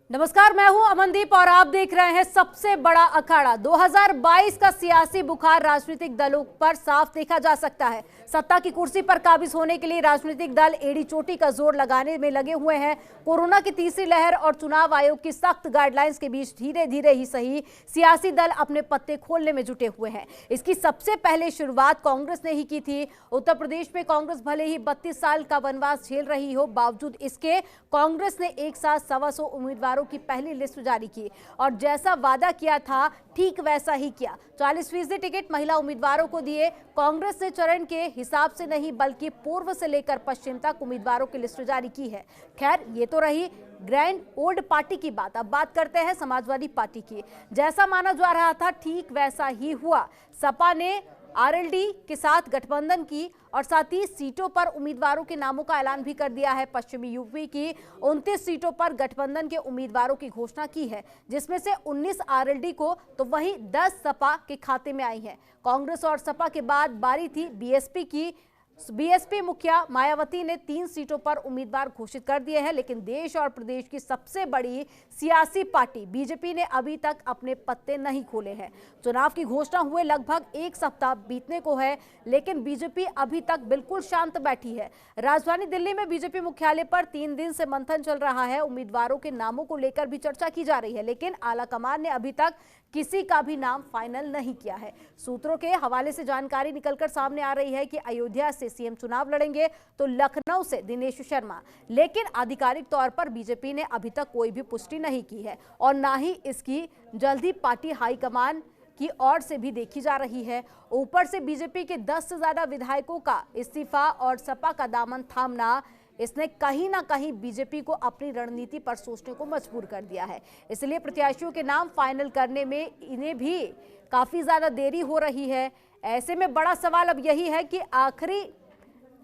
नमस्कार, मैं हूं अमनदीप और आप देख रहे हैं सबसे बड़ा अखाड़ा। 2022 का सियासी बुखार राजनीतिक दलों पर साफ देखा जा सकता है। सत्ता की कुर्सी पर काबिज होने के लिए राजनीतिक दल एड़ी चोटी का जोर लगाने में लगे हुए हैं। कोरोना की तीसरी लहर और चुनाव आयोग की सख्त गाइडलाइंस के बीच धीरे धीरे ही सही सियासी दल अपने पत्ते खोलने में जुटे हुए हैं। इसकी सबसे पहले शुरुआत कांग्रेस ने ही की थी। उत्तर प्रदेश में कांग्रेस भले ही 32 साल का वनवास झेल रही हो, बावजूद इसके कांग्रेस ने एक साथ 125 उम्मीदवारों की पहली लिस्ट जारी की और जैसा वादा किया था ठीक वैसा ही किया। 40% टिकट महिला उम्मीदवारों को दिए। कांग्रेस ने चरण के हिसाब से नहीं बल्कि पूर्व से लेकर पश्चिम तक उम्मीदवारों की लिस्ट जारी की है। खैर, ये तो रही ग्रैंड ओल्ड पार्टी की बात। अब बात करते हैं समाजवादी पार्टी की। जैसा माना जा रहा था ठीक वैसा ही हुआ। सपा ने आरएलडी के साथ गठबंधन की और साथ ही सीटों पर उम्मीदवारों के नामों का ऐलान भी कर दिया है। पश्चिमी यूपी की 29 सीटों पर गठबंधन के उम्मीदवारों की घोषणा की है, जिसमें से 19 आरएलडी को तो वहीं 10 सपा के खाते में आई है। कांग्रेस और सपा के बाद बारी थी बीएसपी की। बीएसपी मुखिया मायावती ने 3 सीटों पर उम्मीदवार घोषित कर दिए हैं, लेकिन देश और प्रदेश की सबसे बड़ी सियासी पार्टी बीजेपी ने अभी तक अपने पत्ते नहीं खोले हैं। चुनाव की घोषणा हुए लगभग एक सप्ताह बीतने को है, लेकिन बीजेपी अभी तक बिल्कुल शांत बैठी है। राजधानी दिल्ली में बीजेपी मुख्यालय पर 3 दिन से मंथन चल रहा है। उम्मीदवारों के नामों को लेकर भी चर्चा की जा रही है, लेकिन आलाकमान ने अभी तक किसी का भी नाम फाइनल नहीं किया है। सूत्रों के हवाले से जानकारी निकलकर सामने आ रही है कि अयोध्या से सीएम चुनाव लड़ेंगे तो लखनऊ से दिनेश शर्मा, लेकिन आधिकारिक तौर पर बीजेपी ने अभी तक कोई भी पुष्टि नहीं की है और ना ही इसकी जल्दी पार्टी हाईकमान की ओर से भी देखी जा रही है। ऊपर से बीजेपी के 10 से ज्यादा विधायकों का इस्तीफा और सपा का दामन थामना, इसने कहीं ना कहीं बीजेपी को अपनी रणनीति पर सोचने को मजबूर कर दिया है। इसलिए प्रत्याशियों के नाम फाइनल करने में इन्हें भी काफी ज्यादा देरी हो रही है। ऐसे में बड़ा सवाल अब यही है कि आखिरी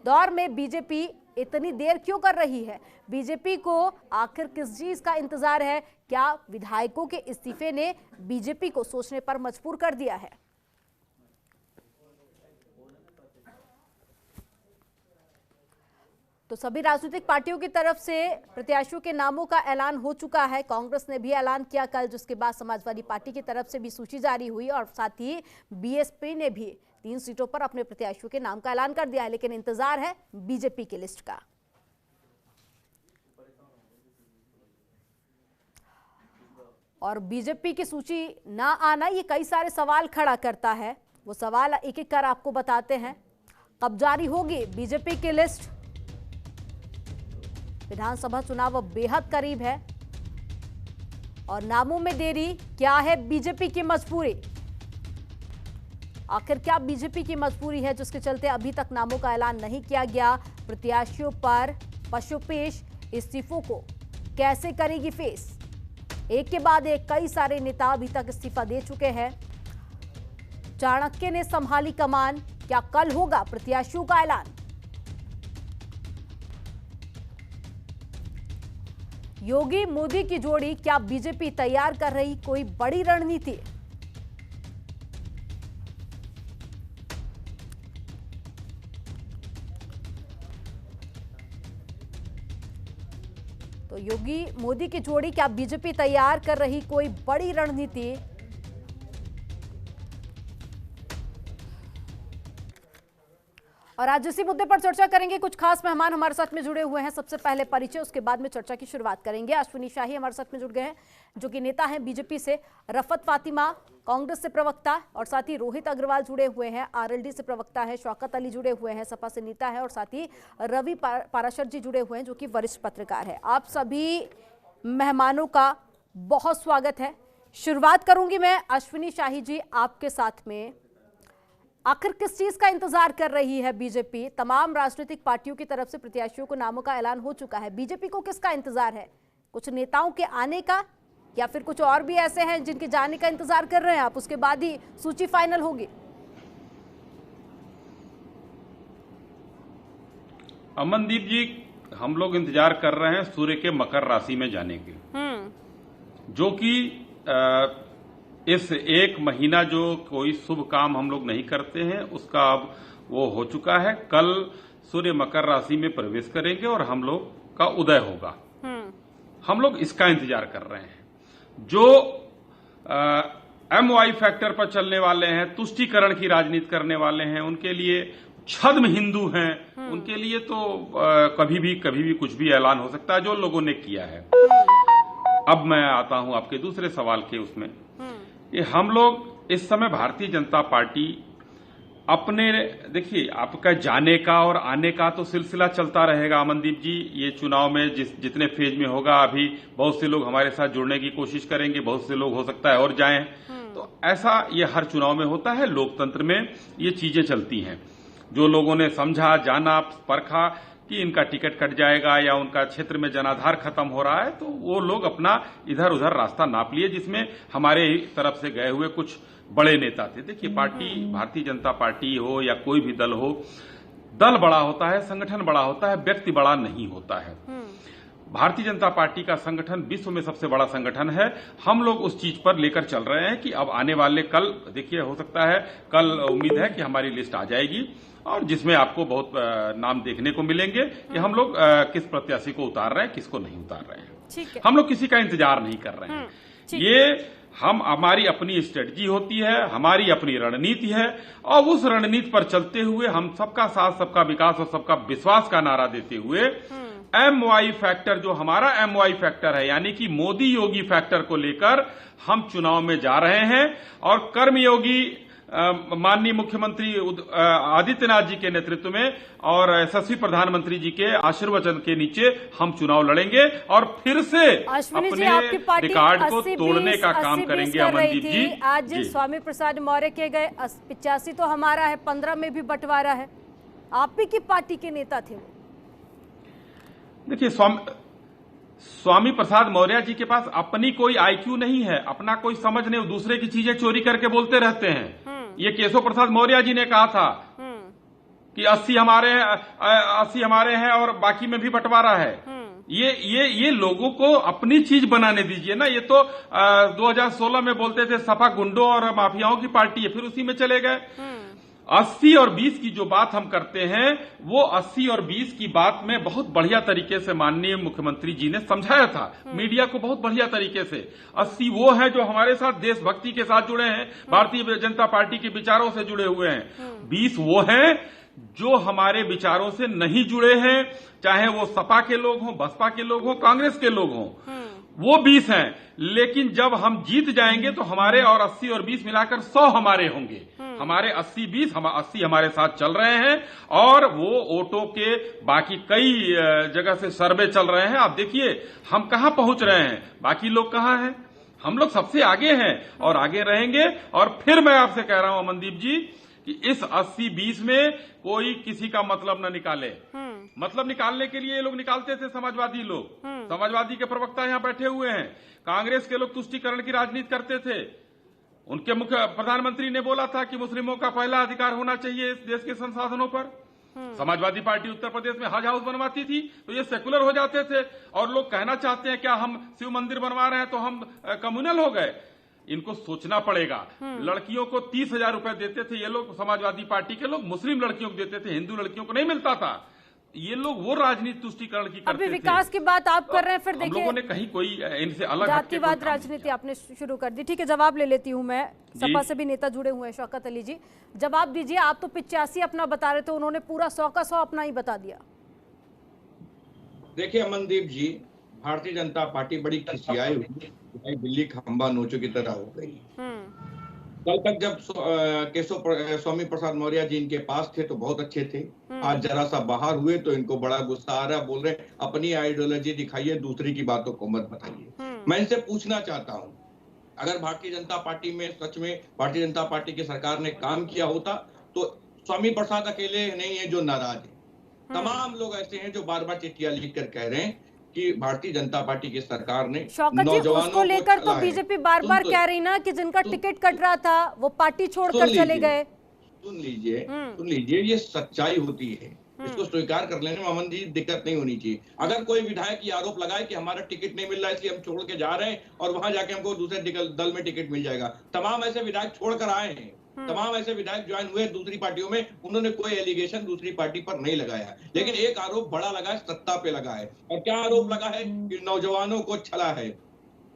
दौर में बीजेपी इतनी देर क्यों कर रही है। बीजेपी को आखिर किस चीज का इंतजार है? क्या विधायकों के इस्तीफे ने बीजेपी को सोचने पर मजबूर कर दिया है? तो सभी राजनीतिक पार्टियों की तरफ से प्रत्याशियों के नामों का ऐलान हो चुका है। कांग्रेस ने भी ऐलान किया कल, जिसके बाद समाजवादी पार्टी की तरफ से भी सूची जारी हुई और साथ ही बीएसपी ने भी 3 सीटों पर अपने प्रत्याशियों के नाम का ऐलान कर दिया है, लेकिन इंतजार है बीजेपी की लिस्ट का। और बीजेपी की सूची ना आना ये कई सारे सवाल खड़ा करता है। वो सवाल एक एक कर आपको बताते हैं। कब जारी होगी बीजेपी की लिस्ट? विधानसभा चुनाव अब बेहद करीब है और नामों में देरी। क्या है बीजेपी की मजबूरी? आखिर क्या बीजेपी की मजबूरी है जिसके चलते अभी तक नामों का ऐलान नहीं किया गया? प्रत्याशियों पर पशुपेश इस्तीफों को कैसे करेगी फेस? एक के बाद एक कई सारे नेता अभी तक इस्तीफा दे चुके हैं। चाणक्य ने संभाली कमान। क्या कल होगा प्रत्याशियों का ऐलान? योगी मोदी की जोड़ी, क्या बीजेपी तैयार कर रही कोई बड़ी रणनीति? तो योगी मोदी की जोड़ी, क्या बीजेपी तैयार कर रही कोई बड़ी रणनीति? और आज इसी मुद्दे पर चर्चा करेंगे। कुछ खास मेहमान हमारे साथ में जुड़े हुए हैं। सबसे पहले परिचय, उसके बाद में चर्चा की शुरुआत करेंगे। अश्विनी शाही हमारे साथ में जुड़ गए हैं, जो कि नेता हैं बीजेपी से। रफत फातिमा कांग्रेस से प्रवक्ता, और साथ ही रोहित अग्रवाल जुड़े हुए हैं, आरएलडी से प्रवक्ता है। शौकत अली जुड़े हुए हैं, सपा से नेता है। और साथ ही रवि पाराशर जी जुड़े हुए हैं, जो कि वरिष्ठ पत्रकार है। आप सभी मेहमानों का बहुत स्वागत है। शुरुआत करूंगी मैं अश्विनी शाही जी आपके साथ में। आखिर किस चीज का इंतजार कर रही है बीजेपी? तमाम राजनीतिक पार्टियों की तरफ से प्रत्याशियों को नामों का ऐलान हो चुका है। बीजेपी को किसका इंतजार है? कुछ नेताओं के आने का, या फिर कुछ और भी ऐसे हैं जिनके जाने का इंतजार कर रहे हैं आप, उसके बाद ही सूची फाइनल होगी? अमनदीप जी, हम लोग इंतजार कर रहे हैं सूर्य के मकर राशि में जाने के, जो कि इस एक महीना जो कोई शुभ काम हम लोग नहीं करते हैं उसका अब वो हो चुका है। कल सूर्य मकर राशि में प्रवेश करेंगे और हम लोग का उदय होगा। हम लोग इसका इंतजार कर रहे हैं। जो MY फैक्टर पर चलने वाले हैं, तुष्टीकरण की राजनीति करने वाले हैं, उनके लिए छद्म हिंदू हैं, उनके लिए तो कभी भी कुछ भी ऐलान हो सकता है, जो लोगों ने किया है। अब मैं आता हूं आपके दूसरे सवाल के उसमें, कि हम लोग इस समय भारतीय जनता पार्टी अपने, देखिए आपका जाने का और आने का तो सिलसिला चलता रहेगा अमनदीप जी। ये चुनाव में जितने फेज में होगा, अभी बहुत से लोग हमारे साथ जुड़ने की कोशिश करेंगे, बहुत से लोग हो सकता है और जाएं, तो ऐसा ये हर चुनाव में होता है। लोकतंत्र में ये चीजें चलती हैं। जो लोगों ने समझा, जाना, परखा कि इनका टिकट कट जाएगा या उनका क्षेत्र में जनाधार खत्म हो रहा है, तो वो लोग अपना इधर उधर रास्ता नाप लिए, जिसमें हमारे तरफ से गए हुए कुछ बड़े नेता थे। देखिए, पार्टी, भारतीय जनता पार्टी हो या कोई भी दल हो, दल बड़ा होता है, संगठन बड़ा होता है, व्यक्ति बड़ा नहीं होता है। भारतीय जनता पार्टी का संगठन विश्व में सबसे बड़ा संगठन है। हम लोग उस चीज पर लेकर चल रहे हैं कि अब आने वाले कल, देखिए हो सकता है कल, उम्मीद है कि हमारी लिस्ट आ जाएगी और जिसमें आपको बहुत नाम देखने को मिलेंगे कि हम लोग किस प्रत्याशी को उतार रहे हैं, किसको नहीं उतार रहे हैं। हम लोग किसी का इंतजार नहीं कर रहे हैं। ये हमारी अपनी स्ट्रेटजी होती है, हमारी अपनी रणनीति है, और उस रणनीति पर चलते हुए हम सबका साथ, सबका विकास और सबका विश्वास का नारा देते हुए MY फैक्टर, जो हमारा MY फैक्टर है, यानी कि मोदी योगी फैक्टर को लेकर हम चुनाव में जा रहे हैं। और कर्मयोगी माननीय मुख्यमंत्री आदित्यनाथ जी के नेतृत्व में और यशस्वी प्रधानमंत्री जी के आशीर्वचन के नीचे हम चुनाव लड़ेंगे और फिर से अपने रिकॉर्ड को तोड़ने का काम करेंगे। अमनदीप जी, आज स्वामी प्रसाद मौर्य के गए 85 तो हमारा है, 15 में भी बंटवारा है। आप ही की पार्टी के नेता थे। देखिए, स्वामी प्रसाद मौर्य जी के पास अपनी कोई IQ नहीं है, अपना कोई समझ नहीं, दूसरे की चीजें चोरी करके बोलते रहते हैं। ये केशव प्रसाद मौर्य जी ने कहा था कि 80 हमारे हैं और बाकी में भी बंटवारा है। ये लोगों को अपनी चीज बनाने दीजिए ना। ये तो 2016 में बोलते थे सपा गुंडों और माफियाओं की पार्टी है, फिर उसी में चले गए। 80 और 20 की जो बात हम करते हैं, वो 80 और 20 की बात में बहुत बढ़िया तरीके से माननीय मुख्यमंत्री जी ने समझाया था मीडिया को, बहुत बढ़िया तरीके से। 80 वो हैं जो हमारे साथ देशभक्ति के साथ जुड़े हैं, भारतीय जनता पार्टी के विचारों से जुड़े हुए हैं। 20 वो हैं जो हमारे विचारों से नहीं जुड़े हैं, चाहे वो सपा के लोग हों, बसपा के लोग हों, कांग्रेस के लोग हों, वो 20 हैं। लेकिन जब हम जीत जाएंगे तो हमारे और 80 और 20 मिलाकर 100 हमारे होंगे। हमारे 80-20 80 हमारे साथ चल रहे हैं और वो वोटों के बाकी कई जगह से सर्वे चल रहे हैं। आप देखिए हम कहां पहुंच रहे हैं, बाकी लोग कहां हैं। हम लोग सबसे आगे हैं और आगे रहेंगे। और फिर मैं आपसे कह रहा हूं अमनदीप जी कि इस 80-20 में कोई किसी का मतलब न निकाले। मतलब निकालने के लिए ये लोग निकालते थे, समाजवादी लोग, समाजवादी के प्रवक्ता यहां बैठे हुए हैं। कांग्रेस के लोग तुष्टीकरण की राजनीति करते थे। उनके मुख्य प्रधानमंत्री ने बोला था कि मुस्लिमों का पहला अधिकार होना चाहिए इस देश के संसाधनों पर। समाजवादी पार्टी उत्तर प्रदेश में हज हाउस बनवाती थी तो ये सेकुलर हो जाते थे, और लोग कहना चाहते हैं क्या हम शिव मंदिर बनवा रहे हैं तो हम कम्युनल हो गए। इनको सोचना पड़ेगा। लड़कियों को 30,000 रुपए देते थे ये लोग, समाजवादी पार्टी के लोग, मुस्लिम लड़कियों को देते थे, हिंदू लड़कियों को नहीं मिलता था। ये लोग वो राजनीति तुष्टीकरण की करते थे। अभी विकास की बात आप कर रहे हैं, फिर देखिए लोगों ने कहीं कोई इनसे अलग जातिवाद राजनीति आपने शुरू कर दी। ठीक है, जवाब ले लेती हूं मैं। सपा से भी नेता जुड़े हुए हैं, शौकत अली जी, जवाब दीजिए। आप तो 85 अपना बता रहे थे, उन्होंने पूरा 100 का 100 अपना ही बता दिया। देखिए अमनदीप जी, भारतीय जनता पार्टी बड़ी खिसियाई हुई, बिल्ली खंबा नोचों की तरह हो गई। कल तक जब स्वामी प्रसाद मौर्य जी इनके पास थे तो बहुत अच्छे थे। आज जरा सा बाहर हुए तो इनको बड़ा गुस्सा आ रहा है, बोल रहे अपनी आइडियोलॉजी दिखाइए, दूसरी की बातों को मत बताइए। मैं इनसे पूछना चाहता हूं, अगर भारतीय जनता पार्टी में सच में भारतीय जनता पार्टी की सरकार ने काम किया होता तो स्वामी प्रसाद अकेले नहीं है जो नाराज है। तमाम लोग ऐसे हैं जो बार बार चिट्ठियां लिखकर कह रहे हैं कि भारतीय जनता पार्टी की सरकार ने नौजवानों को लेकर तो बीजेपी बार बार कह रही ना कि जिनका टिकट कट रहा था वो पार्टी छोड़कर चले गए। सुन लीजिए, ये सच्चाई होती है, इसको स्वीकार कर लेने में अमन जी दिक्कत नहीं होनी चाहिए। अगर कोई विधायक ये आरोप लगाए कि हमारा टिकट नहीं मिल रहा है इसलिए हम छोड़ के जा रहे हैं और वहां जाके हमको दूसरे दल में टिकट मिल जाएगा, तमाम ऐसे विधायक छोड़कर आए हैं, तमाम ऐसे विधायक ज्वाइन हुए दूसरी पार्टियों में, उन्होंने कोई एलिगेशन दूसरी पार्टी पर नहीं लगाया। लेकिन एक आरोप बड़ा लगा है, सत्ता पे लगा है। और क्या आरोप लगा है कि नौजवानों को छला है,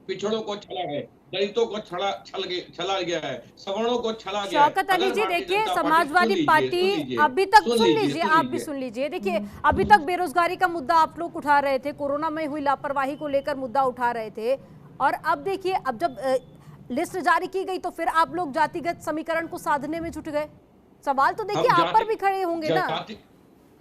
पिछड़ों को छला है, दलितों को छला गया है, सवर्णों को छला गया है। शौकत अली जी, अगर भारतीय देखिए जनता समाजवादी पार्टी अभी तक, सुन लीजिए, आप भी सुन लीजिए। देखिए अभी तक बेरोजगारी का मुद्दा आप लोग उठा रहे थे, कोरोना में हुई लापरवाही को लेकर मुद्दा उठा रहे थे, और अब देखिए अब जब लिस्ट जारी की गई तो फिर आप लोग जातिगत समीकरण को साधने में जुट गए। सवाल तो देखिए आप पर भी खड़े होंगे ना।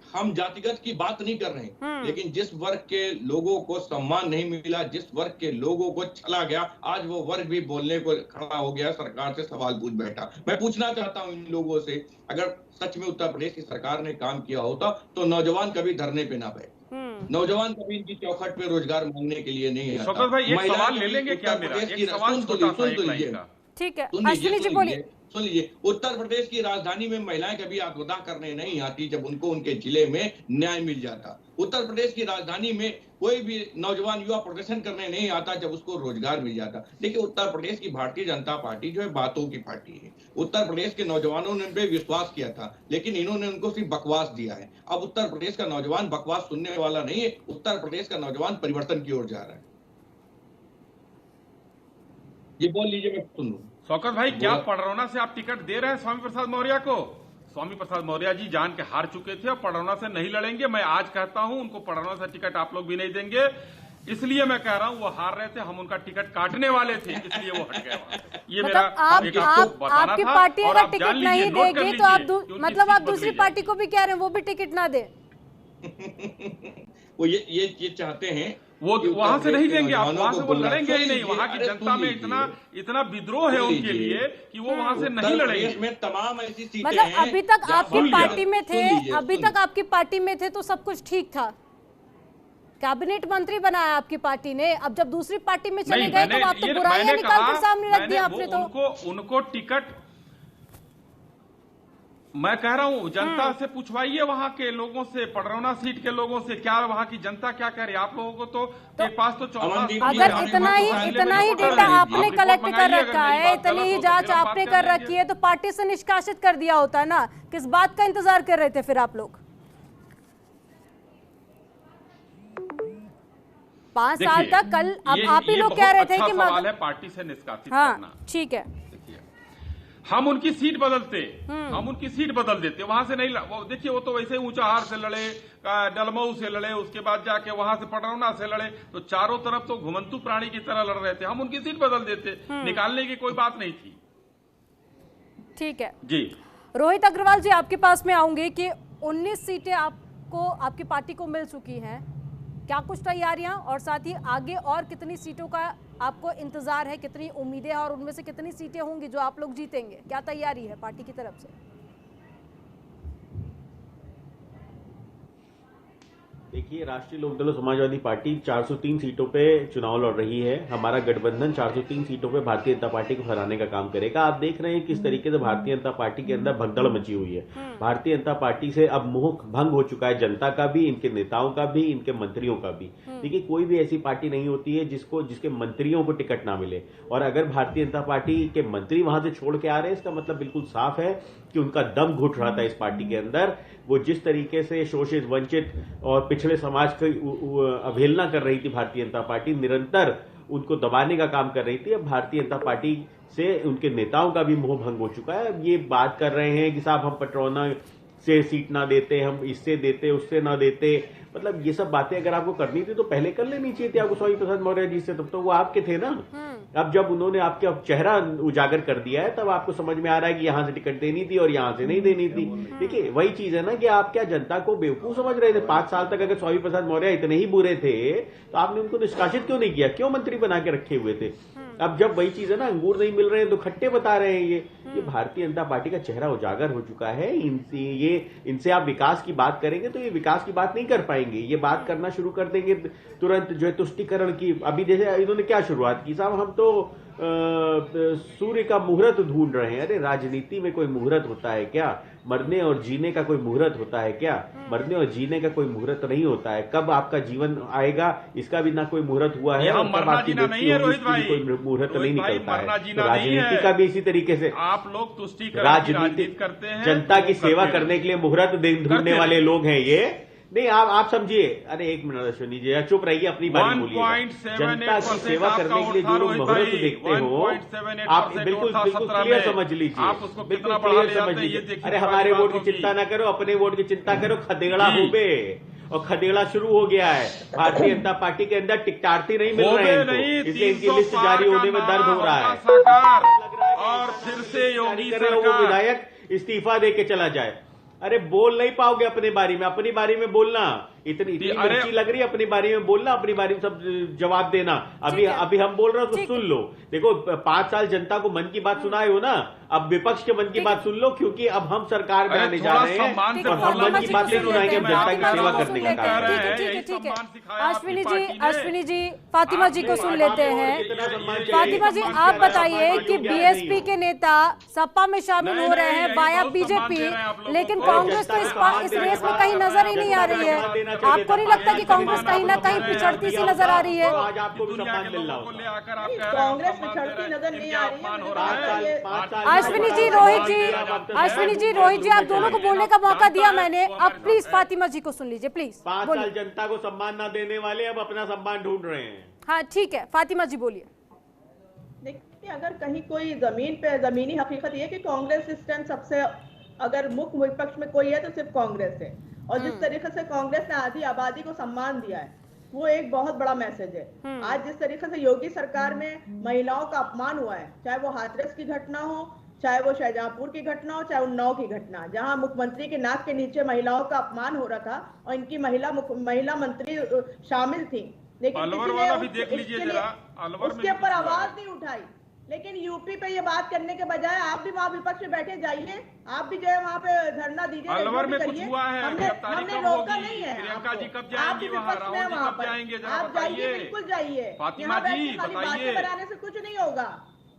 हम जातिगत की बात नहीं कर रहे, लेकिन जिस वर्ग के लोगों को सम्मान नहीं मिला, जिस वर्ग के लोगों को छला गया, आज वो वर्ग भी बोलने को खड़ा हो गया, सरकार से सवाल पूछ बैठा। मैं पूछना चाहता हूं इन लोगों से, अगर सच में उत्तर प्रदेश की सरकार ने काम किया होता तो नौजवान कभी धरने पे ना बैठे, नौजवान कभी इनकी चौखट पे रोजगार मांगने के लिए नहीं आता। शौकत भाई, एक सवाल ले लेंगे क्या मेरा? एक सवाल छोटा सा, एक लाइन का। ठीक है, अश्विनी जी बोलिए। सुन लीजिए, उत्तर प्रदेश की राजधानी में महिलाएं कभी आत्मदाह करने नहीं आती जब उनको उनके जिले में न्याय मिल जाता। उत्तर प्रदेश की राजधानी में कोई भी नौजवान युवा प्रदर्शन करने नहीं आता जब उसको रोजगार मिल जाता। देखिए, उत्तर प्रदेश की भारतीय जनता पार्टी जो है बातों की पार्टी है। उत्तर प्रदेश के नौजवानों ने उन पे विश्वास किया था, लेकिन इन्होंने उनको सिर्फ बकवास दिया है। अब उत्तर प्रदेश का नौजवान बकवास सुनने वाला नहीं है, उत्तर प्रदेश का नौजवान परिवर्तन की ओर जा रहा है। ये बोल लीजिए, मैं सुन लूं। शौकत भाई, क्या पडरौना से आप टिकट दे रहे हैं स्वामी प्रसाद मौर्य को? स्वामी प्रसाद मौर्य जी जान के हार चुके थे और पडरौना से नहीं लड़ेंगे। मैं आज कहता हूं उनको पडरौना से टिकट आप लोग भी नहीं देंगे, इसलिए मैं कह रहा हूं वो हार रहे थे, हम उनका टिकट काटने वाले थे, इसलिए वो हट गए वहां। ये मेरा आपकी पार्टी अगर टिकट नहीं देगी तो आप मतलब आप दूसरी पार्टी को भी कह रहे हैं वो भी टिकट ना दे। वो ये चाहते हैं, वो वहां से नहीं देंगे, आप वहां से वो लड़ेंगे ही नहीं। वहां की जनता में इतना विद्रोह है उनके लिए कि वो वहां से नहीं लड़ेंगे। में तमाम ऐसी सीटें मतलब अभी तक आपकी पार्टी में थे, अभी तक आपकी पार्टी में थे तो सब कुछ ठीक था, कैबिनेट मंत्री बनाया आपकी पार्टी ने। अब जब दूसरी पार्टी में चले गए तो आप तो बुराइयां निकाल कर सामने रख दिया आपने। तो उनको टिकट, मैं कह रहा हूं जनता से पूछवाइए, वहां के लोगों से, पडरौना सीट के लोगों से, क्या वहां की जनता क्या कह रही है। आप लोगों को तो के पास तो 14 अगर इतना ही डेटा आपने कलेक्ट कर रखा है, इतनी ही जांच आपने कर रखी है, तो पार्टी से निष्कासित कर दिया होता है ना। किस बात का इंतजार कर रहे थे फिर आप लोग? 5 साल तक कल अब आप ही लोग कह रहे थे कि सवाल है पार्टी से निष्कासित करना। ठीक है, हम उनकी सीट बदलते, हम उनकी सीट बदल देते, वहां से नहीं। देखिए, वो तो वैसे ऊंचाहार से लड़े, डलमऊ से लड़े, उसके बाद जाके वहां से पडरौना से लड़े, तो चारों तरफ तो घुमंतु प्राणी की तरह लड़ रहे थे। हम उनकी सीट बदल देते, निकालने की कोई बात नहीं थी। ठीक है जी। रोहित अग्रवाल जी, आपके पास में आऊंगे कि 19 सीटें आपको, आपकी पार्टी को मिल चुकी हैं, क्या कुछ तैयारियां और साथ ही आगे और कितनी सीटों का आपको इंतजार है, कितनी उम्मीदें हैं और उनमें से कितनी सीटें होंगी जो आप लोग जीतेंगे? क्या तैयारी है पार्टी की तरफ से? देखिए, राष्ट्रीय लोकदल समाजवादी पार्टी 403 सीटों पे चुनाव लड़ रही है। हमारा गठबंधन 403 सीटों पे भारतीय जनता पार्टी को हराने का काम करेगा। आप देख रहे हैं किस तरीके से भारतीय जनता पार्टी के अंदर भगदड़ मची हुई है। भारतीय जनता पार्टी से अब मोह भंग हो चुका है, जनता का भी, इनके नेताओं का भी, इनके मंत्रियों का भी। देखिए, कोई भी ऐसी पार्टी नहीं होती है जिसके मंत्रियों को टिकट ना मिले, और अगर भारतीय जनता पार्टी के मंत्री वहां से छोड़ के आ रहे हैं, इसका मतलब बिल्कुल साफ है कि उनका दम घुट रहा था इस पार्टी के अंदर। वो जिस तरीके से शोषित, वंचित और पिछड़े समाज की अवहेलना कर रही थी भारतीय जनता पार्टी, निरंतर उनको दबाने का काम कर रही थी। अब भारतीय जनता पार्टी से उनके नेताओं का भी मोह भंग हो चुका है। अब ये बात कर रहे हैं कि साहब हम पडरौना से सीट ना देते, हम इससे देते, उससे ना देते, मतलब ये सब बातें अगर आपको करनी थी तो पहले कर लेनी चाहिए थी आपको स्वामी प्रसाद मौर्य जी से, तब तो वो आपके थे ना। अब जब उन्होंने आपके चेहरा उजागर कर दिया है, तब आपको समझ में आ रहा है कि यहां से टिकट देनी थी और यहां से नहीं देनी थी। देखिए, वही चीज है ना कि आप क्या जनता को बेवकूफ समझ रहे थे? 5 साल तक अगर स्वामी प्रसाद मौर्य इतने ही बुरे थे तो आपने उनको निष्कासित क्यों नहीं किया? क्यों मंत्री बना के रखे हुए थे? अब जब वही चीज है ना, अंगूर नहीं मिल रहे हैं तो खट्टे बता रहे हैं। ये भारतीय जनता पार्टी का चेहरा उजागर हो चुका है। इनसे आप विकास की बात करेंगे तो ये विकास की बात नहीं कर पाएंगे। ये बात करना शुरू कर देंगे तुरंत जो है तुष्टिकरण की। अभी जैसे इन्होंने क्या शुरुआत की, साहब हम तो सूर्य का मुहूर्त ढूंढ रहे हैं। अरे राजनीति में कोई मुहूर्त होता है क्या? मरने और जीने का कोई मुहूर्त होता है क्या? मरने और जीने का कोई मुहूर्त नहीं होता है। कब आपका जीवन आएगा इसका भी ना कोई मुहूर्त हुआ है, और कब आपकी मृत्यु होगी इसकी भी कोई मुहूर्त नहीं निकलता है। तो राजनीति का भी इसी तरीके से आप लोग तुष्टि राजनीति करते हैं, जनता की सेवा करने के लिए मुहूर्त ढूंढने वाले लोग हैं ये। नहीं, आप समझिए। अरे एक मिनट अश्विनी जी, चुप रहिए, अपनी बारी बोलिए। जनता की सेवा करने के लिए जो लोग मुहूर्त देखते हो, आप बिल्कुल क्लियर समझ लीजिए, बिल्कुल क्लियर समझ लीजिए। अरे हमारे वोट की चिंता ना करो, अपने वोट की चिंता करो। खदेड़ा हो बे, और खदेड़ा शुरू हो गया है। भारतीय जनता पार्टी के अंदर टिकटार्थी नहीं मिल रहे हैं, इसलिए इनकी लिस्ट जारी होने में दर्द हो रहा है। और फिर से योगी वो विधायक इस्तीफा दे के चला जाए। अरे बोल नहीं पाओगे अपने बारे में, अपनी बारी में बोलना। इतनी मिर्ची लग रही है अपनी बारी में बोलना, अपनी बारी में सब जवाब देना। अभी हम बोल रहे हो तो सुन लो। देखो 5 साल जनता को मन की बात सुनाए हो ना, अब विपक्ष के मन की बात सुन लो, क्योंकि अब हम सरकार बनाने जा रहे हैं और हम मन की बात नहीं सुनाएंगे, हम जनता की सेवा करने का काम कर रहे हैं। ठीक है। अश्विनी जी फातिमा जी को सुन लेते हैं। फातिमा जी आप बताइए कि बीएसपी के नेता सपा में शामिल हो रहे हैं वाया बीजेपी, लेकिन कांग्रेस तो इस रेस में कहीं नजर ही नहीं आ रही है। आपको नहीं लगता कि कांग्रेस कहीं ना कहीं पिछड़ती सी नजर आ रही है? आज आपको भी सम्मान मिल रहा होगा। कांग्रेस पिछड़ती नजर नहीं आ रही है। अश्विनी जी, रोहित जी, आप दोनों को बोलने का मौका दिया मैंने। अब प्लीज फातिमा जी को सुन लीजिए, प्लीज। 5 साल जनता को सम्मान ना देने वाले अब अपना सम्मान ढूंढ रहे हैं। हाँ ठीक है, फातिमा जी बोलिए। देखिए, अगर कहीं कोई जमीनी हकीकत ये कि कांग्रेस इस टाइम सबसे, अगर मुख्य विपक्ष में कोई है तो सिर्फ कांग्रेस है। और जिस तरीके से कांग्रेस ने आधी आबादी को सम्मान दिया है, वो एक बहुत बड़ा मैसेज है। आज जिस तरीके से योगी सरकार में महिलाओं का अपमान हुआ है, चाहे वो हाथरस की घटना हो, चाहे वो शाहजहांपुर की घटना हो, चाहे उन्नाव की घटना, जहां मुख्यमंत्री के नाक के नीचे महिलाओं का अपमान हो रहा था और इनकी महिला मंत्री शामिल थी, लेकिन उसके ऊपर आवाज नहीं उठाई। लेकिन यूपी पे ये बात करने के बजाय आप भी वहाँ विपक्ष में बैठे जाइए, आप भी जो है वहाँ पे धरना दीजिए। अलवर में कुछ हुआ है, हमने रोका नहीं है। प्रियंका जी कब जाएंगी वहाँ, राहुल जी कब जाएंगे, जरा आप जाइए, बिल्कुल जाइए। फातिमा जी बताइए, बनाने से कुछ नहीं होगा,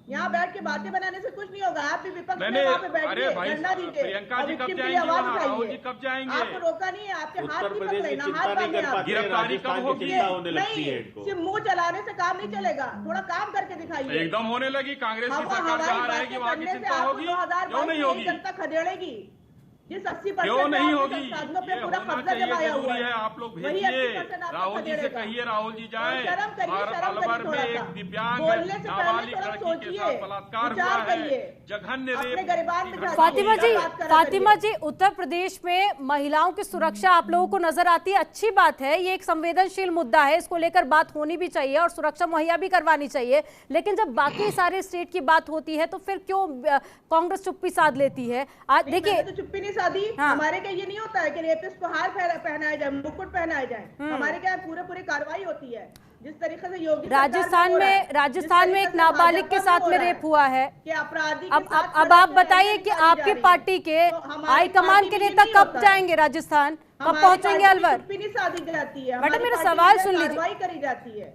यहाँ बैठ के बातें बनाने से कुछ नहीं होगा। आप भी विपक्ष में वहाँ पे बैठिए, धरना दीजिए। प्रियंका जी कब जाएंगी वहाँ, राहुल जी कब जाएंगे? आपको रोका नहीं है, आपके हाथ उत्तर प्रदेश की चिंता नहीं कर पाते, राजस्थान की चिंता होने लगती है इनको। सिर्फ मुंह चलाने से काम नहीं चलेगा, थोड़ा काम करके दिखाइए। एकदम होने लगी, कांग्रेस की सरकार जहाँ रहेगी वहाँ की चिंता होगी, क्यों नहीं होगी? जनता खदेड़ेगी। जिस 80% क्यों नहीं होगी? साधनों पे पूरा कब्जा जमाया हुआ है। आप लोग भेजिए, राहुल जी से कहिए, राहुल जी जाए। और अलवर में एक दिव्यांग नाबालिग लड़की के साथ बलात्कार हुआ है, जघन्य रेप। फातिमा जी, उत्तर प्रदेश में महिलाओं की सुरक्षा आप लोगों को नजर आती है, अच्छी बात है। ये एक संवेदनशील मुद्दा है, इसको लेकर बात होनी भी चाहिए और सुरक्षा मुहैया भी करवानी चाहिए। लेकिन जब बाकी सारे स्टेट की बात होती है तो फिर क्यों कांग्रेस चुप्पी साध लेती है? आज देखिए, चुप्पी नहीं साधी। हमारे क्या ये नहीं होता है कि रेपिस्ट को हार पहनाया जाए, मुकुट पहनाया जाए? हमारे क्या पूरी कार्रवाई होती है। जिस तरीके से योगी राजस्थान में एक नाबालिग के साथ में रेप हुआ है कि अपराधी। अब आप बताइए कि आपकी पार्टी के हाईकमान के नेता कब जाएंगे राजस्थान, कब पहुंचेंगे अलवर? नहीं साधी जाती है मैडम, मेरा सवाल सुन लीजिए। कार्रवाई करी जाती है,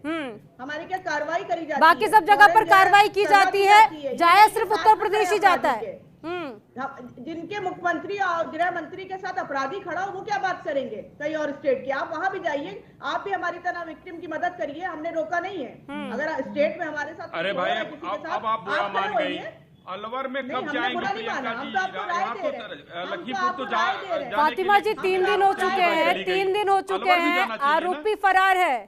हमारी क्या कार्रवाई करी जाती है? बाकी सब जगह पर कार्रवाई की जाती है, जाया सिर्फ उत्तर प्रदेश ही जाता है। जिनके मुख्यमंत्री और गृह मंत्री के साथ अपराधी खड़ा हो, वो क्या बात करेंगे कई और स्टेट की? आप वहां भी जाइए, आप भी हमारी तरह विक्टिम की मदद करिए, हमने रोका नहीं है। अगर स्टेट में हमारे साथ, अरे भाई अब आप बुरा मान गई। अलवर में कब जाएंगे प्रियंका जी? लखीमपुर तो फातिमा जी 3 दिन हो चुके हैं, 3 दिन हो चुके हैं, आरोपी फरार है।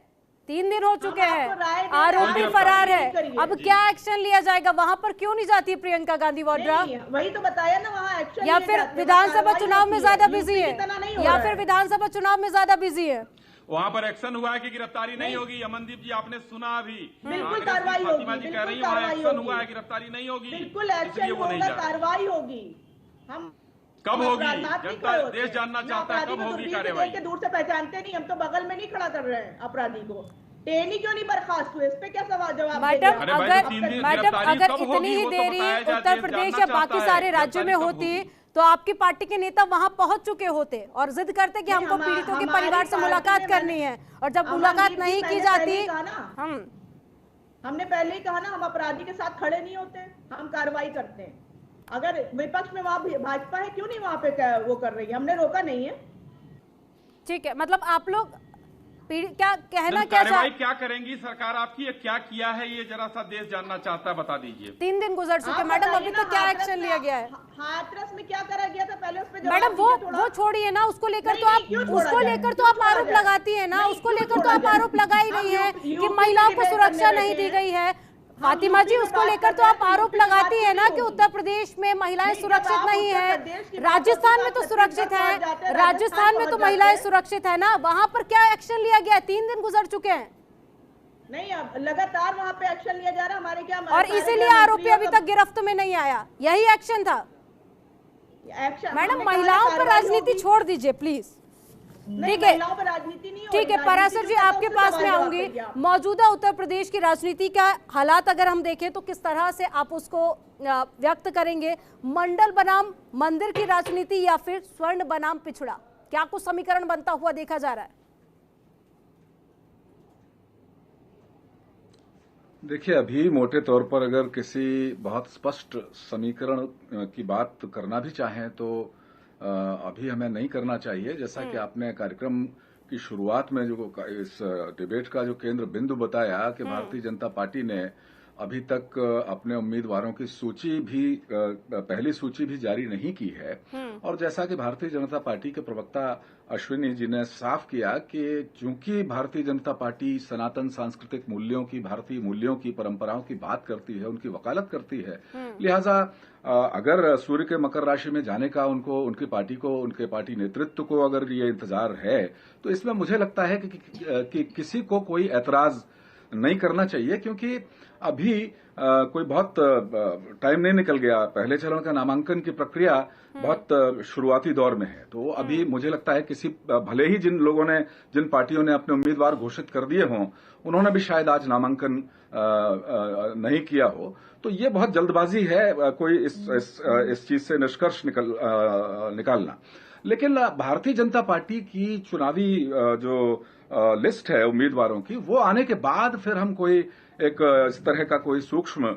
3 दिन हो चुके हैं, आरोपी फरार है। अब क्या एक्शन लिया जाएगा? वहां पर क्यों नहीं जाती प्रियंका गांधी वाड्रा? वही तो बताया ना, वहाँ एक्शन। या फिर विधानसभा चुनाव में ज्यादा बिजी है, या फिर विधानसभा चुनाव में ज्यादा बिजी है? वहाँ पर एक्शन हुआ है कि गिरफ्तारी नहीं होगी? अमनदीप जी आपने सुना अभी, बिल्कुल कार्रवाई होगी। फातिमा जी कह रही है वहाँ एक्शन हुआ है, गिरफ्तारी नहीं होगी, बिल्कुल एक्शन होगा, कार्रवाई होगी। हम कब होगी? जनता देश जानना चाहता है कब होगी कार्रवाई। दूर से पहचानते नहीं, हम तो बगल में नहीं खड़ा कर रहे हैं अपराधी को। टेनी क्यों नहीं बर्खास्त हुए, इस पे क्या सवाल जवाब? मैडम अगर इतनी ही देरी उत्तर प्रदेश या बाकी सारे राज्यों में होती तो आपकी पार्टी के नेता वहां पहुंच चुके होते और जिद करते कि हमको पीड़ितों के परिवार से मुलाकात करनी है, और जब मुलाकात नहीं की जाती हमने पहले ही कहा ना, हम अपराधी के साथ खड़े नहीं होते, हम कार्रवाई करते हैं। अगर विपक्ष में वहां भाजपा है, क्यों नहीं वहां पे वो कर रही है? हमने रोका नहीं है। ठीक है, मतलब आप लोग क्या कहना, कार्रवाई क्या करेंगी सरकार आपकी, क्या किया है ये जरा सा देश जानना चाहता है, बता दीजिए। 3 दिन गुजर चुके मैडम, अभी तक क्या एक्शन लिया गया है? हाथरस में क्या करा गया था पहले, उस पे मैडम वो छोड़िए ना, उसको लेकर तो आप आरोप लगाती है ना, उसको लेकर तो आप आरोप लगा ही रही है कि महिलाओं को सुरक्षा नहीं दी गई है। फातिमा जी, उसको लेकर तो आप आरोप लगाती है ना कि उत्तर प्रदेश में महिलाएं सुरक्षित नहीं है। राजस्थान में तो सुरक्षित है, राजस्थान में तो महिलाएं सुरक्षित है ना, वहां पर क्या एक्शन लिया गया? 3 दिन गुजर चुके हैं। नहीं, अब लगातार वहां पे एक्शन लिया जा रहा है। हमारे क्या, और इसीलिए आरोपी अभी तक गिरफ्त में नहीं आया, यही एक्शन था। एक्शन मैडम, महिलाओं पर राजनीति छोड़ दीजिए प्लीज। ठीक है, राजनीति नहीं, ठीक है पराशर जी, आपके पास में आऊंगी। मौजूदा उत्तर प्रदेश की राजनीति का हालात अगर हम देखें तो किस तरह से आप उसको व्यक्त करेंगे? मंडल बनाम मंदिर की राजनीति या फिर स्वर्ण बनाम पिछड़ा, क्या कुछ समीकरण बनता हुआ देखा जा रहा है? देखिए, अभी मोटे तौर पर अगर किसी बहुत स्पष्ट समीकरण की बात करना भी चाहें तो अभी हमें नहीं करना चाहिए। जैसा कि आपने कार्यक्रम की शुरुआत में जो इस डिबेट का जो केंद्र बिंदु बताया कि भारतीय जनता पार्टी ने अभी तक अपने उम्मीदवारों की सूची भी, पहली सूची भी जारी नहीं की है। और जैसा कि भारतीय जनता पार्टी के प्रवक्ता अश्विनी जी ने साफ किया कि चूंकि भारतीय जनता पार्टी सनातन सांस्कृतिक मूल्यों की, भारतीय मूल्यों की, परंपराओं की बात करती है, उनकी वकालत करती है, लिहाजा अगर सूर्य के मकर राशि में जाने का उनकी पार्टी को, उनके पार्टी नेतृत्व को अगर ये इंतजार है तो इसमें मुझे लगता है कि किसी को कोई ऐतराज नहीं करना चाहिए, क्योंकि अभी कोई बहुत टाइम नहीं निकल गया। पहले चरण का नामांकन की प्रक्रिया बहुत शुरुआती दौर में है, तो अभी मुझे लगता है किसी, भले ही जिन पार्टियों ने अपने उम्मीदवार घोषित कर दिए हों, उन्होंने भी शायद आज नामांकन नहीं किया हो, तो ये बहुत जल्दबाजी है कोई इस चीज से निष्कर्ष निकालना। लेकिन भारतीय जनता पार्टी की चुनावी जो लिस्ट है उम्मीदवारों की, वो आने के बाद फिर हम कोई एक इस तरह का कोई सूक्ष्म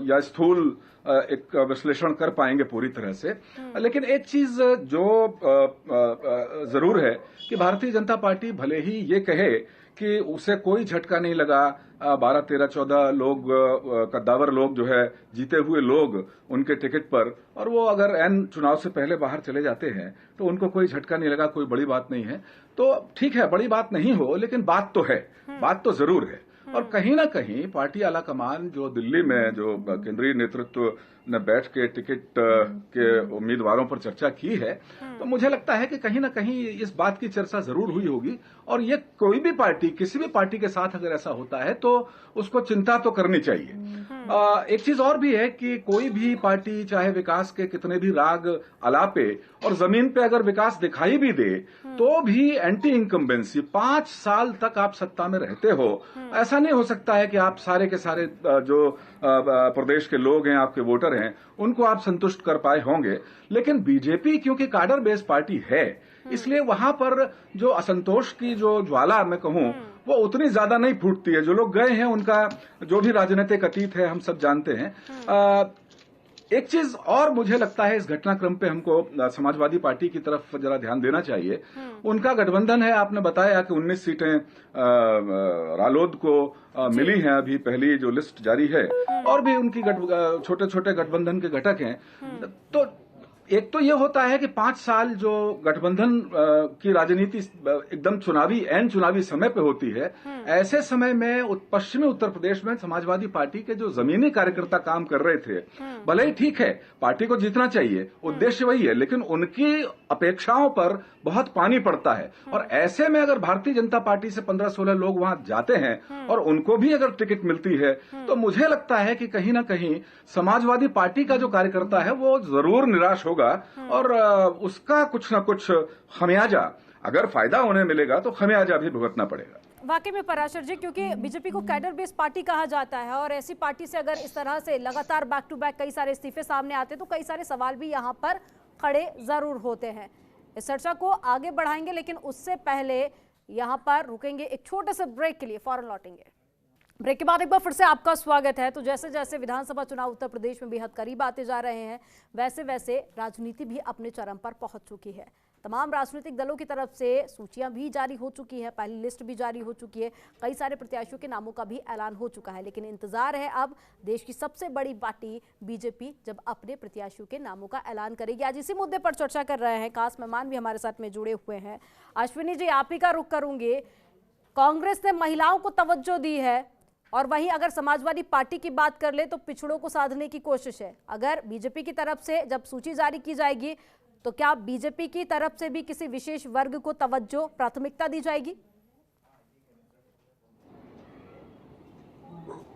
या स्थूल एक विश्लेषण कर पाएंगे पूरी तरह से। लेकिन एक चीज जो जरूर है कि भारतीय जनता पार्टी भले ही ये कहे कि उसे कोई झटका नहीं लगा, 12, 13, 14 लोग, कद्दावर लोग जो है, जीते हुए लोग उनके टिकट पर, और वो अगर एन चुनाव से पहले बाहर चले जाते हैं तो उनको कोई झटका नहीं लगा, कोई बड़ी बात नहीं है। तो ठीक है, बड़ी बात नहीं हो, लेकिन बात तो है, बात तो जरूर है। और कहीं ना कहीं पार्टी आला कमान जो दिल्ली में, जो केंद्रीय नेतृत्व ने बैठ के टिकट के उम्मीदवारों पर चर्चा की है, तो मुझे लगता है कि कहीं ना कहीं इस बात की चर्चा जरूर हुई होगी। और ये कोई भी पार्टी, किसी भी पार्टी के साथ अगर ऐसा होता है तो उसको चिंता तो करनी चाहिए। एक चीज और भी है कि कोई भी पार्टी चाहे विकास के कितने भी राग अलापे और जमीन पे अगर विकास दिखाई भी दे तो भी एंटी इनकम्बेंसी, 5 साल तक आप सत्ता में रहते हो, ऐसा नहीं हो सकता है कि आप सारे के सारे जो प्रदेश के लोग हैं, आपके वोटर हैं, उनको आप संतुष्ट कर पाए होंगे। लेकिन बीजेपी क्योंकि काडर बेस्ड पार्टी है, इसलिए वहां पर जो असंतोष की जो ज्वाला मैं कहूं वो उतनी ज्यादा नहीं फूटती है। जो लोग गए हैं उनका जो भी राजनीतिक अतीत है हम सब जानते हैं। एक चीज और मुझे लगता है इस घटनाक्रम पे हमको समाजवादी पार्टी की तरफ जरा ध्यान देना चाहिए। उनका गठबंधन है, आपने बताया कि 19 सीटें रालोद को मिली हैं, अभी पहली जो लिस्ट जारी है, और भी उनकी छोटे छोटे गठबंधन के घटक हैं। तो एक तो ये होता है कि 5 साल जो गठबंधन की राजनीति एकदम चुनावी समय पे होती है, ऐसे समय में पश्चिमी उत्तर प्रदेश में समाजवादी पार्टी के जो जमीनी कार्यकर्ता काम कर रहे थे, भले ही ठीक है पार्टी को जीतना चाहिए, उद्देश्य वही है, लेकिन उनकी अपेक्षाओं पर बहुत पानी पड़ता है। और ऐसे में अगर भारतीय जनता पार्टी से 15-16 लोग वहां जाते हैं और उनको भी अगर टिकट मिलती है, तो मुझे लगता है कि कहीं ना कहीं समाजवादी पार्टी का जो कार्यकर्ता है वो जरूर निराश होगा और उसका कुछ ना कुछ खमियाजा, अगर फायदा उन्हें मिलेगा तो खमियाजा भी भुगतना पड़ेगा। वाकई में पराशर जी, क्योंकि बीजेपी को कैडर बेस्ड पार्टी कहा जाता है और ऐसी पार्टी से अगर इस तरह से लगातार बैक टू बैक कई सारे इस्तीफे सामने आते तो कई सारे सवाल भी यहाँ पर खड़े जरूर होते हैं। इस चर्चा को आगे बढ़ाएंगे, लेकिन उससे पहले यहाँ पर रुकेंगे एक छोटे से ब्रेक के लिए, फौरन लौटेंगे। ब्रेक के बाद एक बार फिर से आपका स्वागत है। तो जैसे जैसे विधानसभा चुनाव उत्तर प्रदेश में बेहद करीब आते जा रहे हैं, वैसे वैसे राजनीति भी अपने चरम पर पहुंच चुकी है। तमाम राजनीतिक दलों की तरफ से सूचियां भी जारी हो चुकी है, पहली लिस्ट भी जारी हो चुकी है, कई सारे प्रत्याशियों के नामों का भी ऐलान हो चुका है। लेकिन इंतजार है अब देश की सबसे बड़ी पार्टी बीजेपी जब अपने प्रत्याशियों के नामों का ऐलान करेगी। आज इसी मुद्दे पर चर्चा कर रहे हैं, खास मेहमान भी हमारे साथ में जुड़े हुए हैं। अश्विनी जी, आप ही का रुख करूंगे। कांग्रेस ने महिलाओं को तवज्जो दी है और वहीं अगर समाजवादी पार्टी की बात कर ले तो पिछड़ों को साधने की कोशिश है। अगर बीजेपी की तरफ से जब सूची जारी की जाएगी तो क्या बीजेपी की तरफ से भी किसी विशेष वर्ग को तवज्जो, प्राथमिकता दी जाएगी?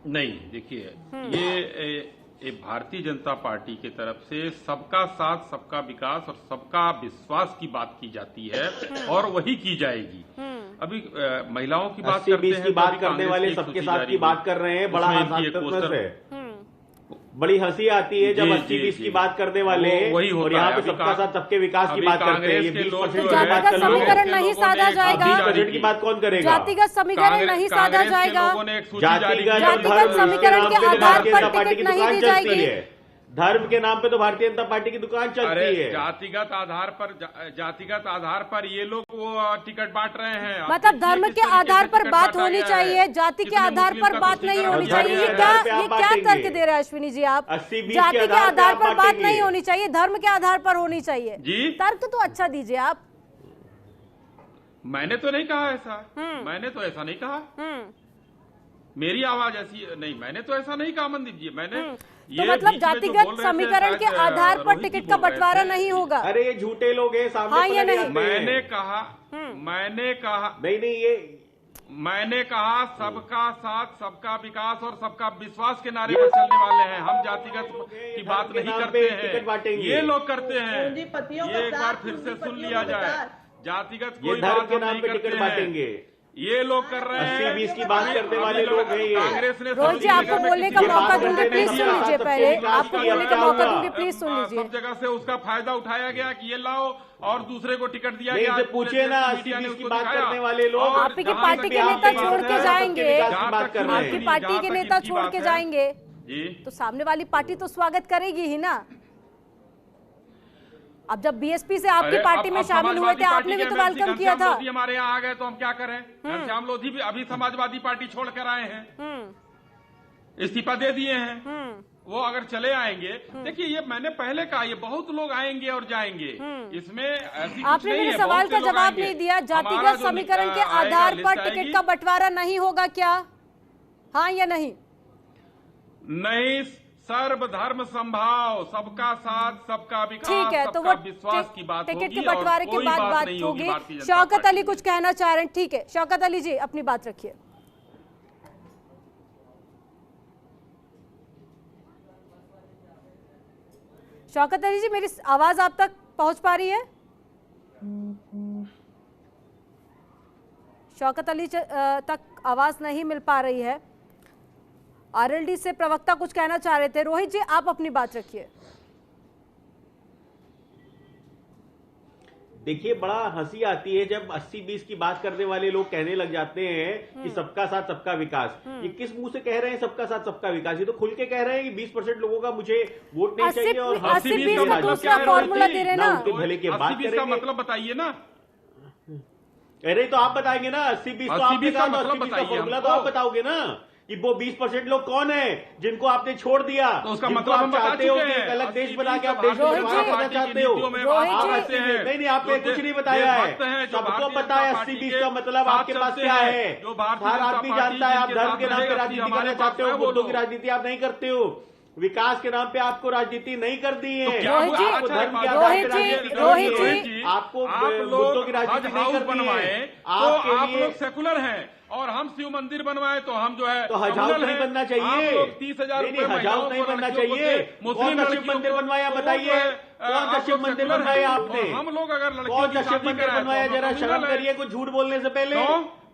नहीं, देखिए, ये भारतीय जनता पार्टी की तरफ से सबका साथ, सबका विकास और सबका विश्वास की बात की जाती है और वही की जाएगी। अभी महिलाओं की बात करते हैं, की बात करने वाले सबके साथ की बात कर रहे हैं। बड़ा बड़ी हंसी आती है जब 80-20 की बात करने वाले और यहाँ पे सबका साथ सबके विकास की बात करते हैं। जातिगत समीकरण नहीं साधा जाएगा, बजट की बात कौन करेगा? जातिगत समीकरण नहीं साधा जाएगा, जातिगत समीकरण के आधार पर टिकट नहीं दी जाएगी। धर्म के नाम पे तो भारतीय जनता पार्टी की दुकान चलती है। जातिगत आधार पर ये लोग वो टिकट बांट रहे हैं। मतलब धर्म के आधार पर बात होनी चाहिए, जाति के आधार पर बात नहीं होनी चाहिए। ये क्या तर्क दे रहे हैं अश्विनी जी आप? जाति के आधार पर बात नहीं होनी चाहिए, धर्म के आधार पर होनी चाहिए। तर्क तो अच्छा दीजिए आप। मैंने तो नहीं कहा ऐसा, मैंने तो ऐसा नहीं कहा, मेरी आवाज ऐसी नहीं, मैंने तो ऐसा नहीं कहा मनदीप जी। मैंने तो मतलब जातिगत समीकरण के आधार पर टिकट का बंटवारा नहीं होगा। अरे ये झूठे लोग हैं सामने। हाँ, ये नहीं, मैंने कहा नहीं ये मैंने कहा सबका साथ, सबका विकास और सबका विश्वास के नारे पर चलने वाले हैं। हम जातिगत की बात नहीं करते हैं, ये लोग करते हैं। ये एक बार फिर से सुन लिया जाए, जातिगत कोई बात के नाम पे टिकट बांटेंगे, ये लोग कर रहे हैं। 80-20 की बात करने वाले लोग हैं। कांग्रेस ने रोहित जी आपको बोलने का मौका दूंगी, प्लीज सुन लीजिए। पहले आपको बोलने का मौका दूंगी, प्लीज सुन लीजिए। सब जगह से उसका फायदा उठाया गया कि ये लाओ और दूसरे को टिकट दिया गया। पूछिए ना, 80-20 की बात करने वाले लोग आपकी पार्टी के नेता छोड़ के जाएंगे, आपकी पार्टी के नेता छोड़ के जाएंगे तो सामने वाली पार्टी तो स्वागत करेगी ही ना। अब जब बीएसपी से आपकी पार्टी में शामिल हुए थे, आपने भी तो वेलकम किया था। हमारे यहाँ आ गए तो हम क्या करें? घनश्याम लोधी भी अभी समाजवादी पार्टी छोड़ कर आए हैं, इस्तीफा दे दिए हैं। वो अगर चले आएंगे, देखिए ये मैंने पहले कहा, ये बहुत लोग आएंगे और जाएंगे, इसमें ऐसी आपने मेरे सवाल का जवाब नहीं दिया। जातिगत समीकरण के आधार पर टिकट का बंटवारा नहीं होगा क्या? हाँ या नहीं? नहीं, सर्वधर्म संभाव, सबका साथ, सबका विकास, ठीक है, तो वो विश्वास की बात होगी। टिकट के बंटवारे के बाद बात होगी। शौकत अली कुछ कहना चाह रहे हैं, ठीक है शौकत अली जी अपनी बात रखिए। शौकत अली जी, मेरी आवाज आप तक पहुंच पा रही है? शौकत अली तक आवाज नहीं मिल पा रही है। आरएलडी से प्रवक्ता कुछ कहना चाह रहे थे। रोहित जी आप अपनी बात रखिए। देखिए बड़ा हंसी आती है जब 80-20 की बात करने वाले लोग कहने लग जाते हैं कि सबका साथ सबका विकास। ये किस मुंह से कह रहे हैं सबका साथ सबका विकास? ये तो खुल के कह रहे हैं कि 20% लोगों का मुझे वोट नहीं चाहिए और 80-20 का दूसरा फॉर्मूला दे रहे हैं ना। उनके भले की बात करेंगे, मतलब बताइए ना। अरे तो आप बताएंगे ना, 80-20 तो आपने कहा, 80-20 का फॉर्मूला तो आप बताओगे ना कि वो 20% लोग कौन है जिनको आपने छोड़ दिया। तो उसका मतलब आप चाहते हो कि एक अलग देश बना के आप देश को करना चाहते हो। नहीं, आपने कुछ नहीं बताया है, सबको पता है 80-20 का मतलब आपके पास क्या है। हर आदमी जानता है आप धर्म के नाम पे राजनीति करना चाहते हो, मुद्दों की राजनीति आप नहीं करते हो, विकास के नाम पे आपको राजनीति नहीं कर दी है। आपको धर्म के आधार पर राजनीति, आपको मुद्दों की राजनीति नहीं कर दी है। आप लोग सेकुलर हैं और हम शिव मंदिर बनवाए तो हम जो है तो हजाऊ नहीं बनना चाहिए। 30,000 हजाऊ नहीं बनना चाहिए। कौन सा शिव मंदिर बनवाया बताइए? कौन सा शिव मंदिर बनवाया आपने? हम लोग अगर कौन सा शिव मंदिर बनवाया? जरा शर्म करिए कुछ झूठ बोलने से पहले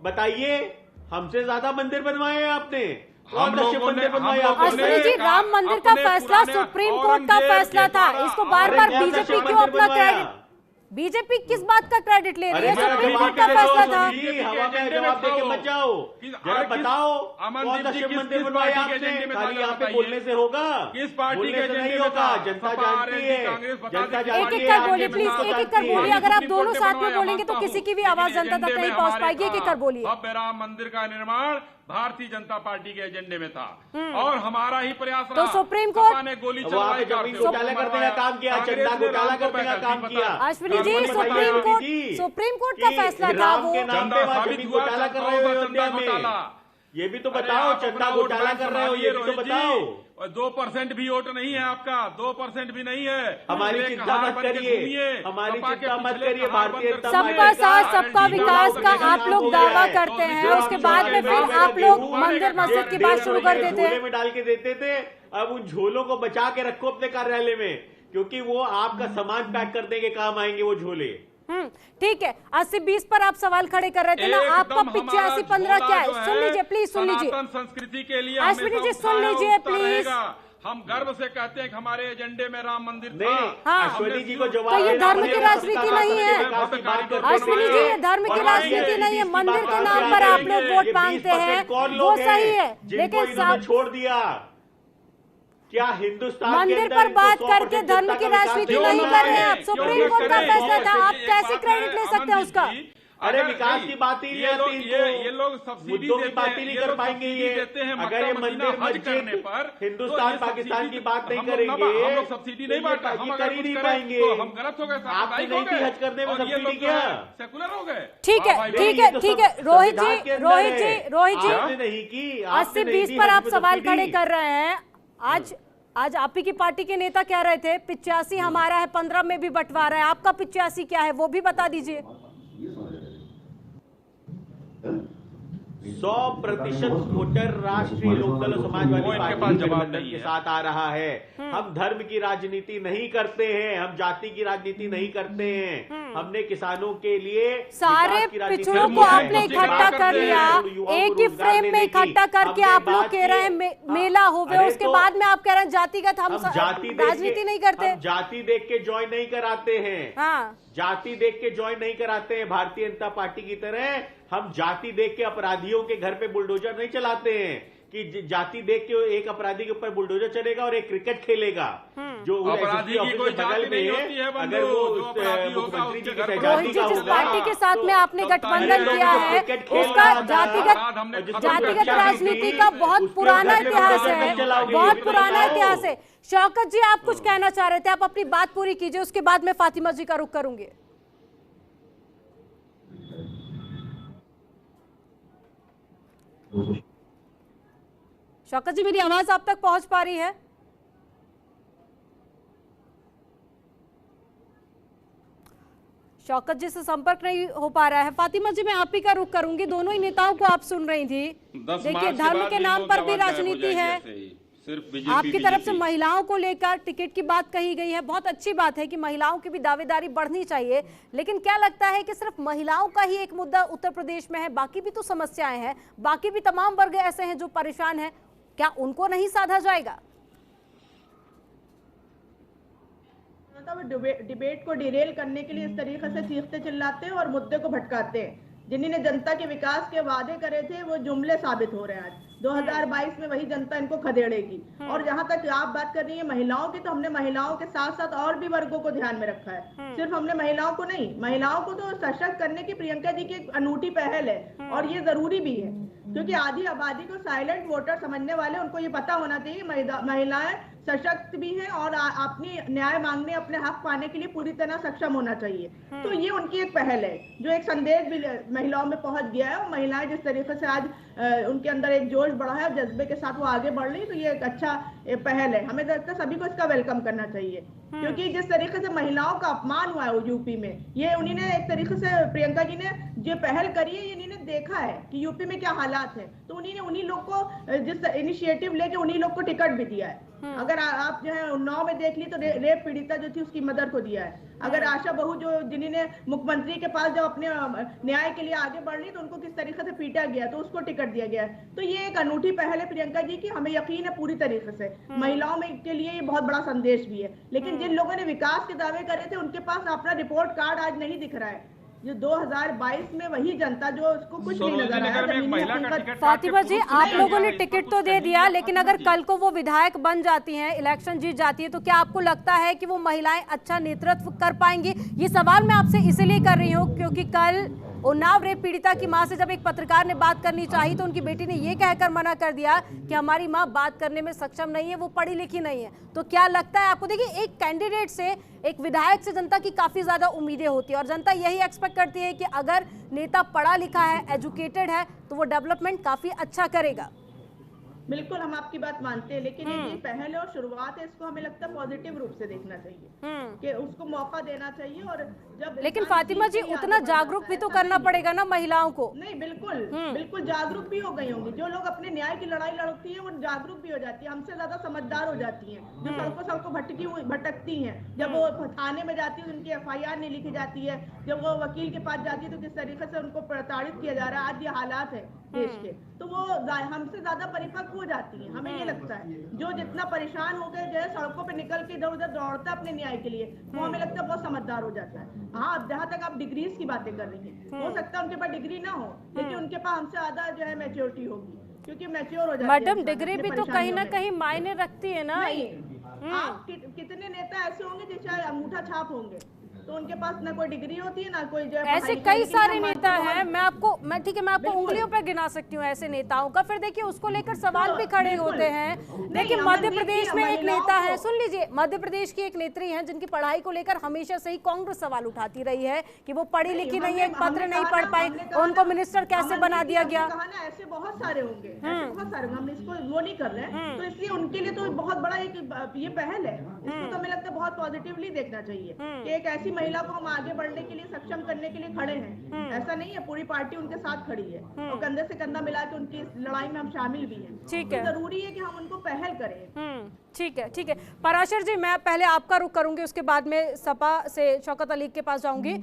बताइए। हमसे ज्यादा मंदिर बनवाए हैं आपने। अश्विनी जी, राम मंदिर का फैसला सुप्रीम कोर्ट का फैसला था, इसको बार बार बीजेपी क्यों अपना क्रेडिट? बीजेपी किस बात का क्रेडिट ले रही है? अरे सुप्रीम कोर्ट का फैसला था। हवा में जवाब देके मत जाओ, जरा बताओ कौन सा शिव मंदिर बनवाया आपने? खाली यहाँ पे बोलने से होगा? किस पार्टी के एजेंडे नहीं में होगा, था? जनता सपा, जानती है, कांग्रेस बता जनता देती एक जानती एक है, कर बोलिए प्लीज, एक एक कर बोलिए। अगर आप दोनों साथ में बोलेंगे तो किसी की भी आवाज जनता तक नहीं पहुंच पाएगी। एक एक कर बोलिए। भव्य राम मंदिर का निर्माण भारतीय जनता पार्टी के एजेंडे में था और हमारा ही प्रयास रहा। तो सुप्रीम कोर्ट सपा ने गोली वहाँ पे चलवाई, जमीन घोटाला करने का काम किया, चंदा घोटाला करने का काम किया। अश्विनी जी, सुप्रीम कोर्ट का फैसला था राम वो। के नाम पे वहाँ जमीन घोटाला कर रहे हो अयोध्या में, ये भी तो बताओ। चंदा घोटाला कर रहे हो, ये भी तो बताओ। 2% भी वोट नहीं है आपका, 2% भी नहीं है। हमारी चिंता मत करिए, हमारी चिंता मत करिए। भारतीय जनता सबका साथ सबका विकास का आप लोग दावा करते हैं, उसके बाद में फिर आप लोग मंदिर मस्जिद की बात शुरू कर देते हैं। झोले में डाल के देते थे, अब उन झोलों को बचा के रखो अपने कार्यालय में, क्योंकि वो आपका सामान पैक करने के काम आएंगे वो झोले। ठीक है। 80-20 पर आप सवाल खड़े कर रहे थे ना, आपका 85-15 क्या है? सुन लीजिए प्लीज, सुन लीजिए। संस्कृति के लिए अश्विनी जी सुन लीजिए प्लीज। हम गर्व से कहते हैं कि हमारे एजेंडे में राम मंदिर था। हाँ। अश्विनी जी को जवाब तो ये धर्म की देना, राजनीति नहीं है अश्विनी जी, ये धर्म की राजनीति नहीं है। मंदिर के नाम पर आप लोग वोट मांगते हैं, वो सही है, लेकिन छोड़ दिया क्या हिंदुस्तान मंदिर पर बात करके धर्म की राजनीति नहीं कर रहे हैं आप। सुप्रीम कोर्ट का फैसला था, आप कैसे क्रेडिट ले सकते हैं उसका? अरे विकास की बात ही नहीं आती इनको, ये लोग सब्सिडी मुद्दों की बात ही नहीं कर पाएंगे ये। अगर ये मंदिर मस्जिद पर हिंदुस्तान पाकिस्तान की बात नहीं करेंगे, हम लोग सब्सिडी नहीं बांटते, हम कर ही नहीं पाएंगे। तो हम गलत हो गए, आपकी नहीं थी हज करने में सब्सिडी क्या? सेकुलर हो गए। ठीक है, ठीक है, ठीक है। रोहित जी, रोहित जी, रोहित जी, आपने नहीं की, 80-20 पर आप सवाल खड़े कर रहे हैं। आज आप ही की पार्टी के नेता कह रहे थे 85 हमारा है, 15 में भी बंटवारा है। आपका 85 क्या है वो भी बता दीजिए। 100% वोटर राष्ट्रीय लोकदल और समाजवादी पार्टी गठबंधन के साथ आ रहा है। हम धर्म की राजनीति नहीं करते हैं, हम जाति की राजनीति नहीं करते हैं। हमने किसानों के लिए सारे पिछड़ों को आपने इकट्ठा कर लिया, एक ही फ्रेम में इकट्ठा करके आप लोग कह रहे हैं मेला हो गया, उसके बाद में आप कह रहे हैं जातिगत हम राजनीति नहीं करते। जाति देख के ज्वाइन नहीं कराते हैं। हाँ, जाति देख के ज्वाइन नहीं कराते हैं। भारतीय जनता पार्टी की तरह हम जाति देख के अपराधियों के घर पे बुलडोजर नहीं चलाते हैं कि जाति देख के एक अपराधी के ऊपर बुलडोजर चलेगा और एक क्रिकेट खेलेगा जो अपराधी की कोई जाति नहीं होती है। अगर वो मुख्यमंत्री जी की रोहित जी, जिस पार्टी के साथ में आपने गठबंधन किया है उसका जातिगत राजनीति का बहुत पुराना इतिहास है, बहुत पुराना इतिहास है। शौकत जी, आप कुछ कहना चाह रहे थे, आप अपनी बात पूरी कीजिए, उसके बाद मैं फातिमा जी का रुख करूंगी। शौकत जी, मेरी आवाज आप तक पहुंच पा रही है? शौकत जी से संपर्क नहीं हो पा रहा है। फातिमा जी, मैं आप ही का रुख करूंगी। दोनों ही नेताओं को आप सुन रही थी। देखिए, धर्म के नाम पर भी राजनीति है। आपकी तरफ से महिलाओं को लेकर टिकट की बात कही गई है, बहुत अच्छी बात है कि महिलाओं की भी दावेदारी बढ़नी चाहिए, लेकिन क्या लगता है कि सिर्फ महिलाओं का ही एक मुद्दा उत्तर प्रदेश में है? बाकी भी तो समस्याएं हैं, बाकी भी तमाम वर्ग ऐसे हैं जो परेशान हैं, क्या उनको नहीं साधा जाएगा? डिबेट को डिरेल करने के लिए इस तरीके से चीखते चिल्लाते हैं और मुद्दे को भटकाते हैं। जिन्होंने जनता के विकास के वादे करे थे वो जुमले साबित हो रहे हैं। आज 2022 में वही जनता इनको खदेड़ेगी। और जहां तक आप बात कर रही है महिलाओं की, तो हमने महिलाओं के साथ साथ और भी वर्गों को ध्यान में रखा है। सिर्फ हमने महिलाओं को नहीं, महिलाओं को तो सशक्त करने की प्रियंका जी की एक अनूठी पहल है और ये जरूरी भी है, क्योंकि आधी आबादी को साइलेंट वोटर समझने वाले उनको ये पता होना चाहिए महिलाएं सशक्त भी हैं और अपनी न्याय मांगने, अपने हक पाने के लिए पूरी तरह सक्षम होना चाहिए। तो ये उनकी एक पहल है जो एक संदेश भी महिलाओं में पहुंच गया है। और महिलाएं जिस तरीके से आज उनके अंदर एक जोश बढ़ा है और जज्बे के साथ वो आगे बढ़ रही, तो ये एक अच्छा पहल है। हमें लगता है सभी को इसका वेलकम करना चाहिए, क्योंकि जिस तरीके से महिलाओं का अपमान हुआ है यूपी में, ये उन्होंने एक तरीके से प्रियंका जी ने जो पहल करी है, इन्होंने देखा है कि यूपी में क्या हालात है, तो उन्हीं लोग को जिस इनिशिएटिव लेके उन्हीं लोग को टिकट भी दिया है। अगर आप जो है उन्नाव में देख ली तो रेप पीड़िता जो थी उसकी मदर को दिया है। अगर आशा बहू जो जिन्होंने मुख्यमंत्री के पास जब अपने न्याय के लिए आगे बढ़ ली तो उनको किस तरीके से पीटा गया तो उसको टिकट दिया गया। तो ये एक अनूठी पहल है प्रियंका जी की, हमें यकीन है पूरी तरीके से महिलाओं में के लिए ये बहुत बड़ा संदेश भी है। लेकिन जिन लोगों ने विकास के दावे करे थे उनके पास अपना रिपोर्ट कार्ड आज नहीं दिख रहा है। जो 2022 में वही जनता जो उसको कुछ नहीं नजर आया। फातिमा जी, आप लोगों ने टिकट तो दे दिया, लेकिन अगर कल को वो विधायक बन जाती हैं, इलेक्शन जीत जाती है, तो क्या आपको लगता है कि वो महिलाएं अच्छा नेतृत्व कर पाएंगी? ये सवाल मैं आपसे इसलिए कर रही हूँ क्योंकि कल उन्नाव रेप पीड़िता की मां से जब एक पत्रकार ने बात करनी चाही तो उनकी बेटी ने ये कहकर मना कर दिया कि हमारी मां बात करने में सक्षम नहीं है, वो पढ़ी लिखी नहीं है। तो क्या लगता है आपको? देखिए, एक कैंडिडेट से, एक विधायक से जनता की काफी ज्यादा उम्मीदें होती है और जनता यही एक्सपेक्ट करती है कि अगर नेता पढ़ा लिखा है, एजुकेटेड है, तो वो डेवलपमेंट काफी अच्छा करेगा। बिल्कुल, हम आपकी बात मानते हैं, लेकिन ये पहल है और शुरुआत है, इसको हमें लगता है पॉजिटिव रूप से देखना चाहिए कि उसको मौका देना चाहिए। और जब लेकिन फातिमा जी, उतना जागरूक भी तो करना पड़ेगा ना महिलाओं को। नहीं, बिल्कुल बिल्कुल जागरूक भी हो गई होंगी। जो लोग अपने न्याय की लड़ाई लड़ती है वो जागरूक भी हो जाती है, हमसे ज्यादा समझदार हो जाती है। जो सड़कों भटकती हैं, जब वो थाने में जाती है उनकी FIR नहीं लिखी जाती है, जब वो वकील के पास जाती है तो किस तरीके से उनको प्रताड़ित किया जा रहा है। आज ये हालात है देश के, तो वो हमसे ज्यादा परिपक्व हो जाती है। हमें ये लगता है जो जितना परेशान हो गए जो है सड़कों पे निकल के इधर उधर दौड़ता अपने न्याय के लिए, वो हमें लगता है बहुत समझदार हो जाता है। हाँ, जहाँ तक आप डिग्रीज की बातें कर रही हैं, हो सकता है उनके पास डिग्री ना हो, लेकिन उनके पास हमसे ज्यादा जो है मैच्योरिटी होगी, क्योंकि मैच्योर हो जाती है। मैडम, डिग्री भी तो कहीं ना कहीं मायने रखती है ना। आप कितने नेता ऐसे होंगे जिसका अंगूठा छाप होंगे, तो उनके पास ना कोई डिग्री होती है ना कोई जो है। ऐसे कई सारे नेता हैं, मैं आपको उंगलियों पर गिना सकती हूँ ऐसे नेताओं का। फिर देखिए, उसको लेकर सवाल भी खड़े होते हैं। देखिए, मध्य प्रदेश में एक नेता है, सुन लीजिए, मध्य प्रदेश की एक नेत्री हैं जिनकी पढ़ाई को लेकर हमेशा से ही कांग्रेस सवाल उठाती रही है कि वो पढ़ी लिखी नहीं है, एक पत्र नहीं पढ़ पाई, उनको मिनिस्टर कैसे बना दिया गया। ऐसे बहुत सारे होंगे, बहुत सारे, हम इसको वो नहीं कर रहे हैं, तो इसलिए उनके लिए तो बहुत बड़ा एक ये पहल है। इसको तो हमें लगता है बहुत पॉजिटिवली देखना चाहिए कि एक ऐसी महिला को हम आगे बढ़ने के लिए, सक्षम करने के लिए खड़े हैं। ऐसा नहीं है, पूरी पार्टी उनके साथ खड़ी है और कंधे से कंधा मिला के उनकी इस लड़ाई में हम शामिल भी हैं। ठीक है, जरूरी है कि हम उनको पहल करें। ठीक है, ठीक है। पराशर जी, मैं पहले आपका रुख करूंगी, उसके बाद में सपा से शौकत अली के पास जाऊंगी।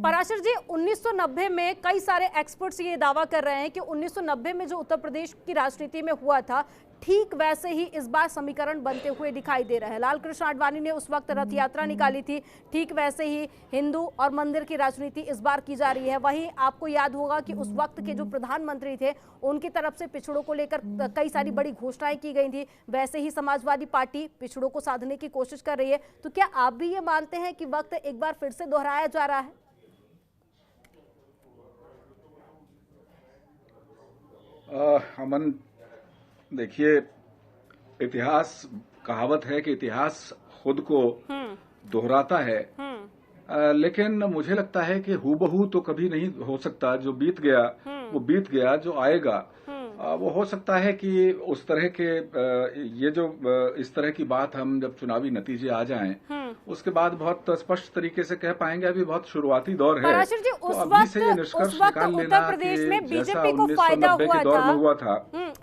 पराशर जी, 1990 में कई सारे एक्सपर्ट्स ये दावा कर रहे हैं कि 1990 में जो उत्तर प्रदेश की राजनीति में हुआ था, ठीक वैसे ही इस बार समीकरण बनते हुए दिखाई दे रहा है। लाल कृष्ण आडवाणी ने उस वक्त रथ यात्रा निकाली थी, ठीक वैसे ही हिंदू और मंदिर की राजनीति इस बार की जा रही है। वहीं आपको याद होगा कि उस वक्त के जो प्रधानमंत्री थे उनकी तरफ से पिछड़ों को लेकर कई सारी बड़ी घोषणाएं की गई थी। वैसे ही समाजवादी पार्टी पिछड़ों को साधने की कोशिश कर रही है। तो क्या आप भी ये मानते हैं कि वक्त एक बार फिर से दोहराया जा रहा है? अमन, देखिए, इतिहास, कहावत है कि इतिहास खुद को दोहराता है, लेकिन मुझे लगता है कि हूबहू तो कभी नहीं हो सकता। जो बीत गया वो बीत गया, जो आएगा वो हो सकता है कि उस तरह के ये जो इस तरह की बात हम जब चुनावी नतीजे आ जाएं उसके बाद बहुत स्पष्ट तरीके से कह पाएंगे। अभी बहुत शुरुआती दौर है, जी, तो अभी से ये निष्कर्ष निकाल लेना कि जैसा 1990 के दौर में हुआ था,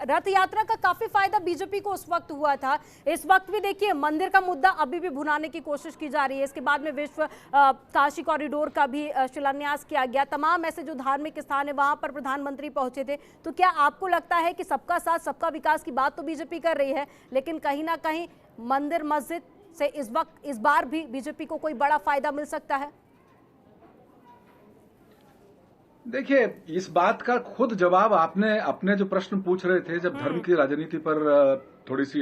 रथ यात्रा का काफी फायदा बीजेपी को उस वक्त हुआ था। इस वक्त भी देखिए, मंदिर का मुद्दा अभी भी भुनाने की कोशिश की जा रही है। इसके बाद में विश्व काशी कॉरिडोर का भी शिलान्यास किया गया। तमाम ऐसे जो धार्मिक स्थान है वहां पर प्रधानमंत्री पहुंचे थे। तो क्या आपको लगता है कि सबका साथ सबका विकास की बात तो बीजेपी कर रही है, लेकिन कहीं ना कहीं मंदिर मस्जिद से इस बार भी बीजेपी को कोई बड़ा फायदा मिल सकता है? देखिए, इस बात का खुद जवाब आपने अपने जो प्रश्न पूछ रहे थे, जब धर्म की राजनीति पर थोड़ी सी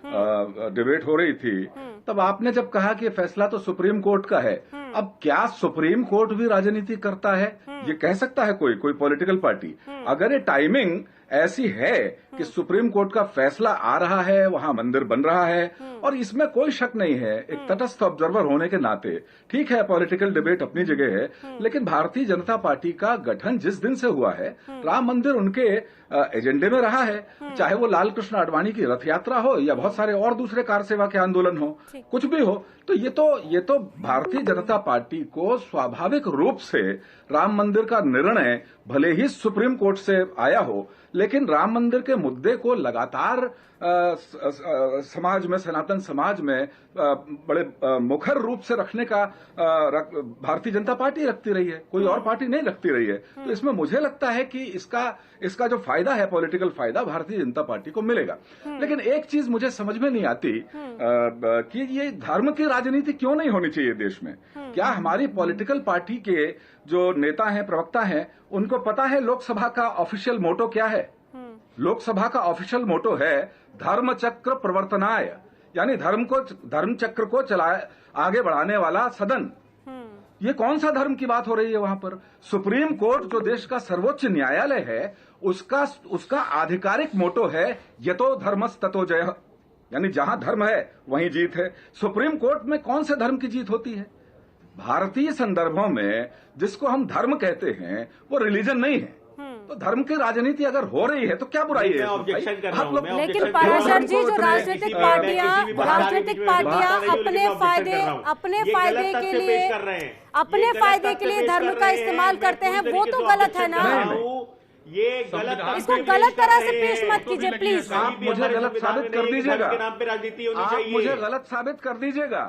डिबेट हो रही थी, तब आपने जब कहा कि फैसला तो सुप्रीम कोर्ट का है। अब क्या सुप्रीम कोर्ट भी राजनीति करता है? ये कह सकता है कोई पॉलिटिकल पार्टी? अगर ये टाइमिंग ऐसी है कि सुप्रीम कोर्ट का फैसला आ रहा है, वहां मंदिर बन रहा है, और इसमें कोई शक नहीं है, एक तटस्थ ऑब्जर्वर होने के नाते, ठीक है पॉलिटिकल डिबेट अपनी जगह है, लेकिन भारतीय जनता पार्टी का गठन जिस दिन से हुआ है, राम मंदिर उनके एजेंडे में रहा है। चाहे वो लाल कृष्ण आडवाणी की रथ यात्रा हो या बहुत सारे और दूसरे कार सेवा के आंदोलन हो, कुछ भी हो, तो ये तो भारतीय जनता पार्टी को स्वाभाविक रूप से राम मंदिर का निर्णय भले ही सुप्रीम कोर्ट से आया हो, लेकिन राम मंदिर के मुद्दे को लगातार समाज में, सनातन समाज में बड़े मुखर रूप से रखने का भारतीय जनता पार्टी रखती रही है, कोई और पार्टी नहीं रखती रही है। तो इसमें मुझे लगता है कि इसका जो फायदा है, पॉलिटिकल फायदा, भारतीय जनता पार्टी को मिलेगा। लेकिन एक चीज मुझे समझ में नहीं आती कि ये धर्म की राजनीति क्यों नहीं होनी चाहिए देश में। क्या हमारी पॉलिटिकल पार्टी के जो नेता हैं, प्रवक्ता हैं, उनको पता है लोकसभा का ऑफिशियल मोटो क्या है? लोकसभा का ऑफिशियल मोटो है धर्म चक्र प्रवर्तनाय, यानी धर्म चक्र को आगे बढ़ाने वाला सदन। ये कौन सा धर्म की बात हो रही है वहां पर? सुप्रीम कोर्ट जो देश का सर्वोच्च न्यायालय है, उसका आधिकारिक मोटो है यतो धर्मस् ततो जयः, यानी जहां धर्म है वहीं जीत है। सुप्रीम कोर्ट में कौन से धर्म की जीत होती है? भारतीय संदर्भों में जिसको हम धर्म कहते हैं वो रिलीजन नहीं है। तो धर्म की राजनीति अगर हो रही है तो क्या बुराई है? ऑब्जेक्शन कर रहा हूं। लेकिन पराशर जी, जो राजनीतिक पार्टियां अपने फायदे के लिए धर्म का इस्तेमाल करते हैं, वो तो गलत है ना। ये गलत, इसको गलत तरह से पेश मत कीजिए प्लीज। आप मुझे गलत साबित कर दीजिएगा। के नाम पे राजनीति होनी आप चाहिए। मुझे गलत साबित कर दीजिएगा।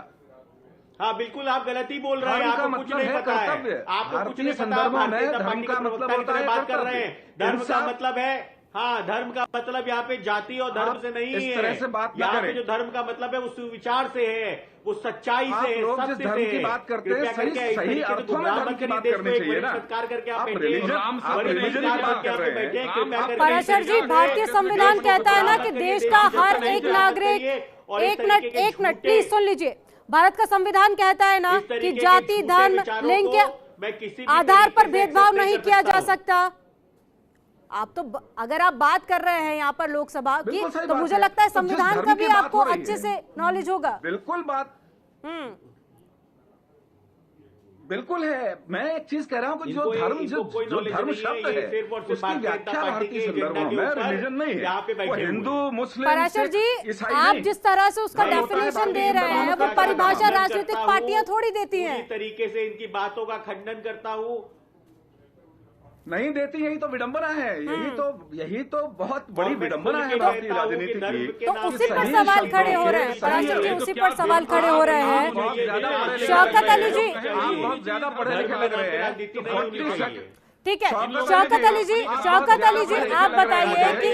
हाँ बिल्कुल, आप गलत ही बोल रहे हैं, आपको कुछ नहीं पता है, आपको कुछ नहीं पता। भारतीय जनता पार्टी का मतलब होता है, बात कर रहे हैं। धर्म का मतलब है, हाँ, धर्म का मतलब यहाँ पे जाति और धर्म से नहीं है। इस तरह से बात यहाँ पे जो धर्म का मतलब है वो सुविचार से है, वो सच्चाई से है, सत्य से है। की बात करते हैं सही अर्थों में धर्म की बात करनी चाहिए ना। सत्कार करके आप रिलीजन की बात कर रहे हैं। पराशर जी, भारतीय संविधान कहता है ना कि देश का हर एक नागरिक, एक मिनट प्लीज सुन लीजिए, भारत का संविधान कहता है ना कि जाति, धर्म, लिंग के आधार पर भेदभाव नहीं किया जा सकता। आप तो अगर आप बात कर रहे हैं यहाँ पर लोकसभा की, तो मुझे लगता है संविधान का भी आपको अच्छे से नॉलेज होगा। बिल्कुल बात बिल्कुल है। मैं एक चीज कह रहा हूँ कि जो धर्म शब्द है उसकी व्याख्या भारतीय संदर्भों में रिलीजन नहीं है, वो हिंदू, मुस्लिम, पराशर जी, आप जिस तरह से उसका डेफिनेशन दे रहे हैं वो परिभाषा राजनीतिक पार्टियां थोड़ी देती हैं। इस तरीके से इनकी बातों का खंडन करता हूँ। नहीं देती, यही तो विडंबना है, यही तो बहुत बड़ी विडंबना है भारतीय राजनीति की। तो उसी पर सवाल खड़े हो रहे हैं पराशर जी, उसी पर सवाल खड़े हो रहे हैं। शौकत अली जी, आप बहुत ज्यादा पढ़े लिखे लग रहे हैं। ठीक है, शौकत अली जी, आप बताइए कि